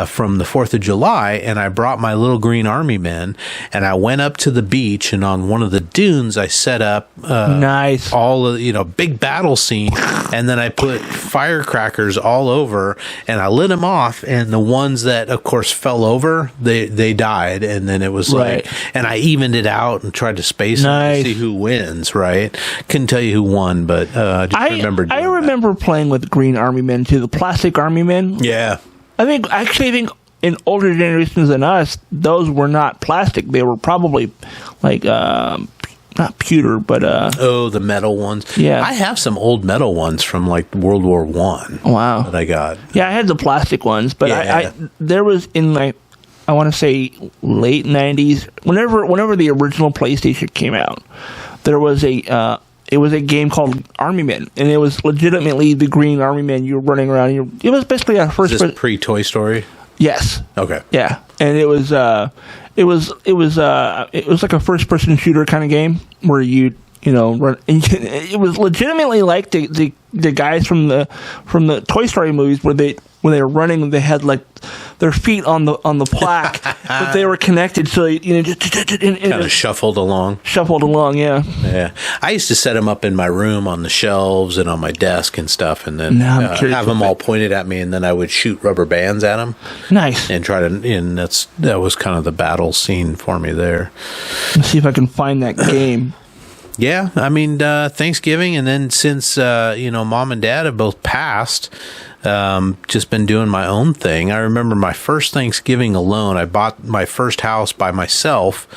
from the 4th of July, and I brought my little green army men, and I went up to the beach, and on one of the dunes I set up all of, big battle scene, and then I put firecrackers all over, and I lit them off, and the ones that of course fell over, they died, and then it was and I evened it out and tried to space them to see who wins, right? Couldn't tell you who won, but I remember playing with green army men too, the plastic army men. Yeah. I think in older generations than us, those were not plastic. They were probably like not pewter, but the metal ones. Yeah, I have some old metal ones from like World War I. Wow, that I got. Yeah, I had the plastic ones, but there was in like I want to say late '90s, whenever the original PlayStation came out, there was a. It was a game called Army Men, and it was legitimately the green Army Men. You were running around. It was basically a first. Is this pre-Toy Story? Yes. Okay. Yeah, and it was like a first-person shooter kind of game where you run. And it was legitimately like the guys from the Toy Story movies where they were running, they had like their feet on the plaque, but they were connected, so just kind of shuffled along. Yeah. Yeah, I used to set them up in my room on the shelves and on my desk and stuff, and then have them all pointed at me, and then I would shoot rubber bands at them. Nice. And try to, and that was kind of the battle scene for me there. Let's see if I can find that game. Yeah, I mean, Thanksgiving, and then since, Mom and Dad have both passed, just been doing my own thing. I remember my first Thanksgiving alone. I bought my first house by myself,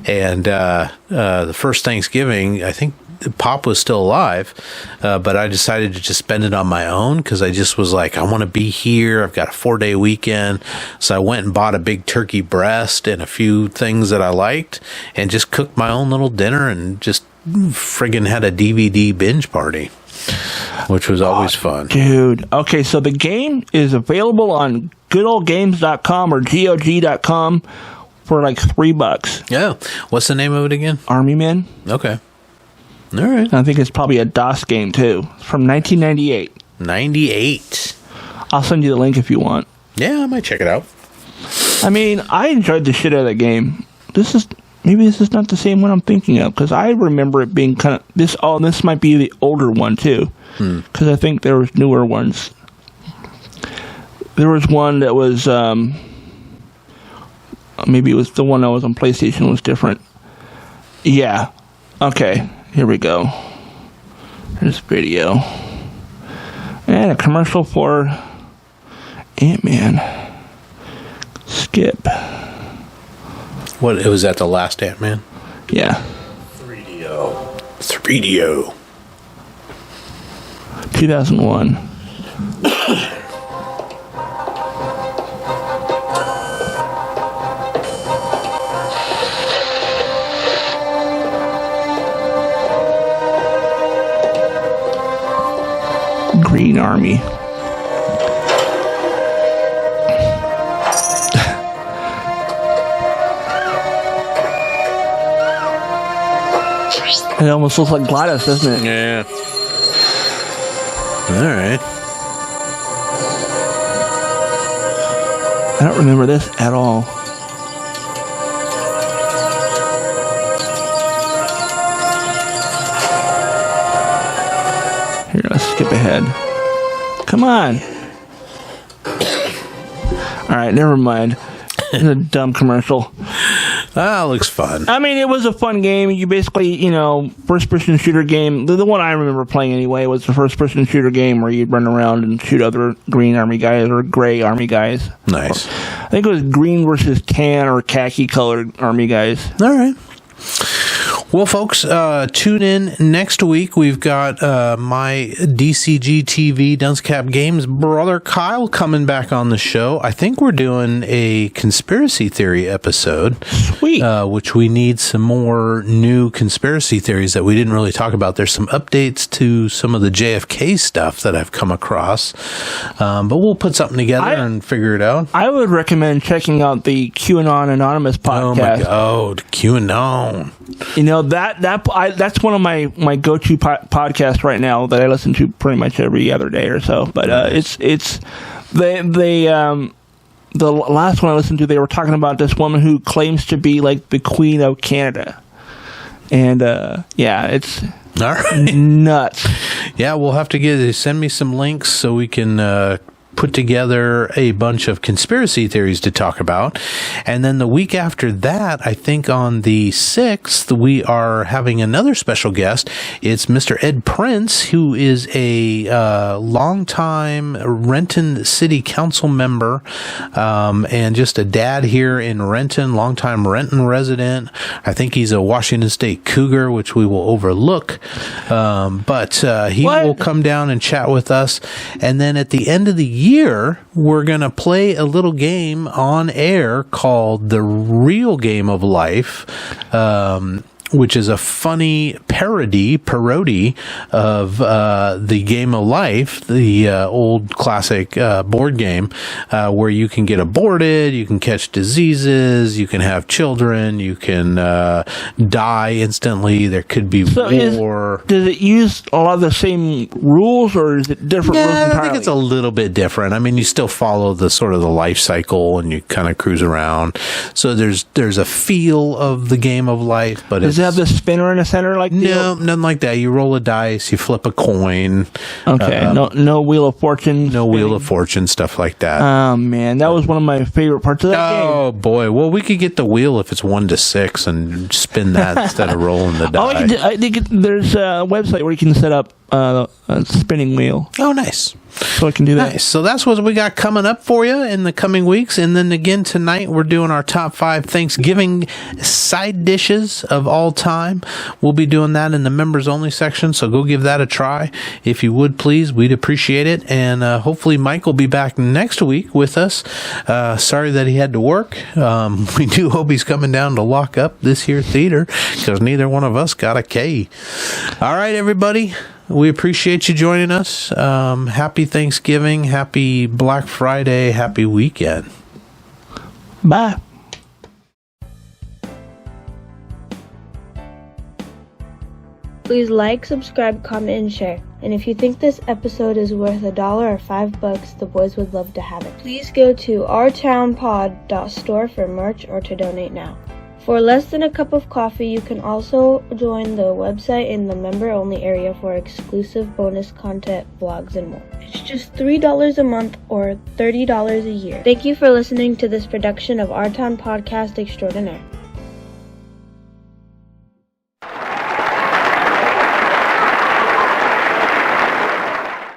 and the first Thanksgiving, I think Pop was still alive, but I decided to just spend it on my own because I just was like, I want to be here. I've got a 4-day weekend. So I went and bought a big turkey breast and a few things that I liked and just cooked my own little dinner and just friggin' had a DVD binge party, which was always fun. Dude. Okay, so the game is available on goodoldgames.com or GOG.com for like $3. Yeah. What's the name of it again? Army Men. Okay. All right. I think it's probably a DOS game too. It's from 1998. 98. I'll send you the link if you want. Yeah, I might check it out. I mean, I enjoyed the shit out of that game. Maybe this is not the same one I'm thinking of, because I remember it being kind of this might be the older one too, because I think there was newer ones. There was one that was maybe it was the one that was on PlayStation was different. Yeah. Okay. Here we go. Here's video. And a commercial for Ant-Man. Skip. What, it was at the last Ant-Man? Yeah. 3DO. 2001. Green Army. It almost looks like GLaDOS, doesn't it? Yeah. All right. I don't remember this at all. Here, let's skip ahead. Come on. All right, never mind. It's a dumb commercial. Ah, looks fun. I mean, it was a fun game. You basically, first-person shooter game. The one I remember playing anyway was the first-person shooter game where you'd run around and shoot other green army guys or gray army guys. Nice. I think it was green versus tan or khaki-colored army guys. All right. Well, folks, tune in next week. We've got my DCG TV Dunce Cap Games brother Kyle coming back on the show. I think we're doing a conspiracy theory episode. Sweet. Which we need some more new conspiracy theories that we didn't really talk about. There's some updates to some of the JFK stuff that I've come across. But we'll put something together and figure it out. I would recommend checking out the QAnon Anonymous podcast. Oh, my God. QAnon. That's one of my go-to podcasts right now that I listen to pretty much every other day or so. But the last one I listened to, they were talking about this woman who claims to be like the Queen of Canada, and it's all right. Nuts. Yeah, we'll have to send me some links so we can put together a bunch of conspiracy theories to talk about. And then the week after that, I think on the 6th, we are having another special guest. It's Mr. Ed Prince, who is a longtime Renton City Council member and just a dad here in Renton, longtime Renton resident. I think he's a Washington State Cougar, which we will overlook. But he will come down and chat with us. And then at the end of the year, we're going to play a little game on air called The Real Game of Life, which is a funny parody of the Game of Life, the old classic board game, where you can get aborted, you can catch diseases, you can have children, you can die instantly, there could be war. Does it use a lot of the same rules, or is it different rules entirely? I think it's a little bit different. I mean, you still follow the sort of the life cycle, and you kind of cruise around. So there's a feel of the Game of Life, but it's Does it have the spinner in the center like No, nothing like that. You roll a dice, you flip a coin. Okay, no Wheel of Fortune. No Wheel of Fortune, stuff like that. Oh, man, that was one of my favorite parts of that game. Oh, boy. Well, we could get the wheel if it's 1 to 6 and spin that instead of rolling the die. I think there's a website where you can set up a spinning wheel. Oh, nice. So I can do that. Nice. So that's what we got coming up for you in the coming weeks. And then again tonight, we're doing our top 5 Thanksgiving side dishes of all time. We'll be doing that in the members only section. So go give that a try. If you would, please, we'd appreciate it. And hopefully Mike will be back next week with us. Sorry that he had to work. We do hope he's coming down to lock up this here theater because neither one of us got a K. All right, everybody. We appreciate you joining us. Happy Thanksgiving, happy Black Friday, happy weekend. Bye. Please like, subscribe, comment, and share. And if you think this episode is worth $1 or $5, the boys would love to have it. Please go to ourtownpod.store for merch or to donate now. For less than a cup of coffee, you can also join the website in the member-only area for exclusive bonus content, vlogs, and more. It's just $3 a month or $30 a year. Thank you for listening to this production of Our Town Podcast Extraordinaire.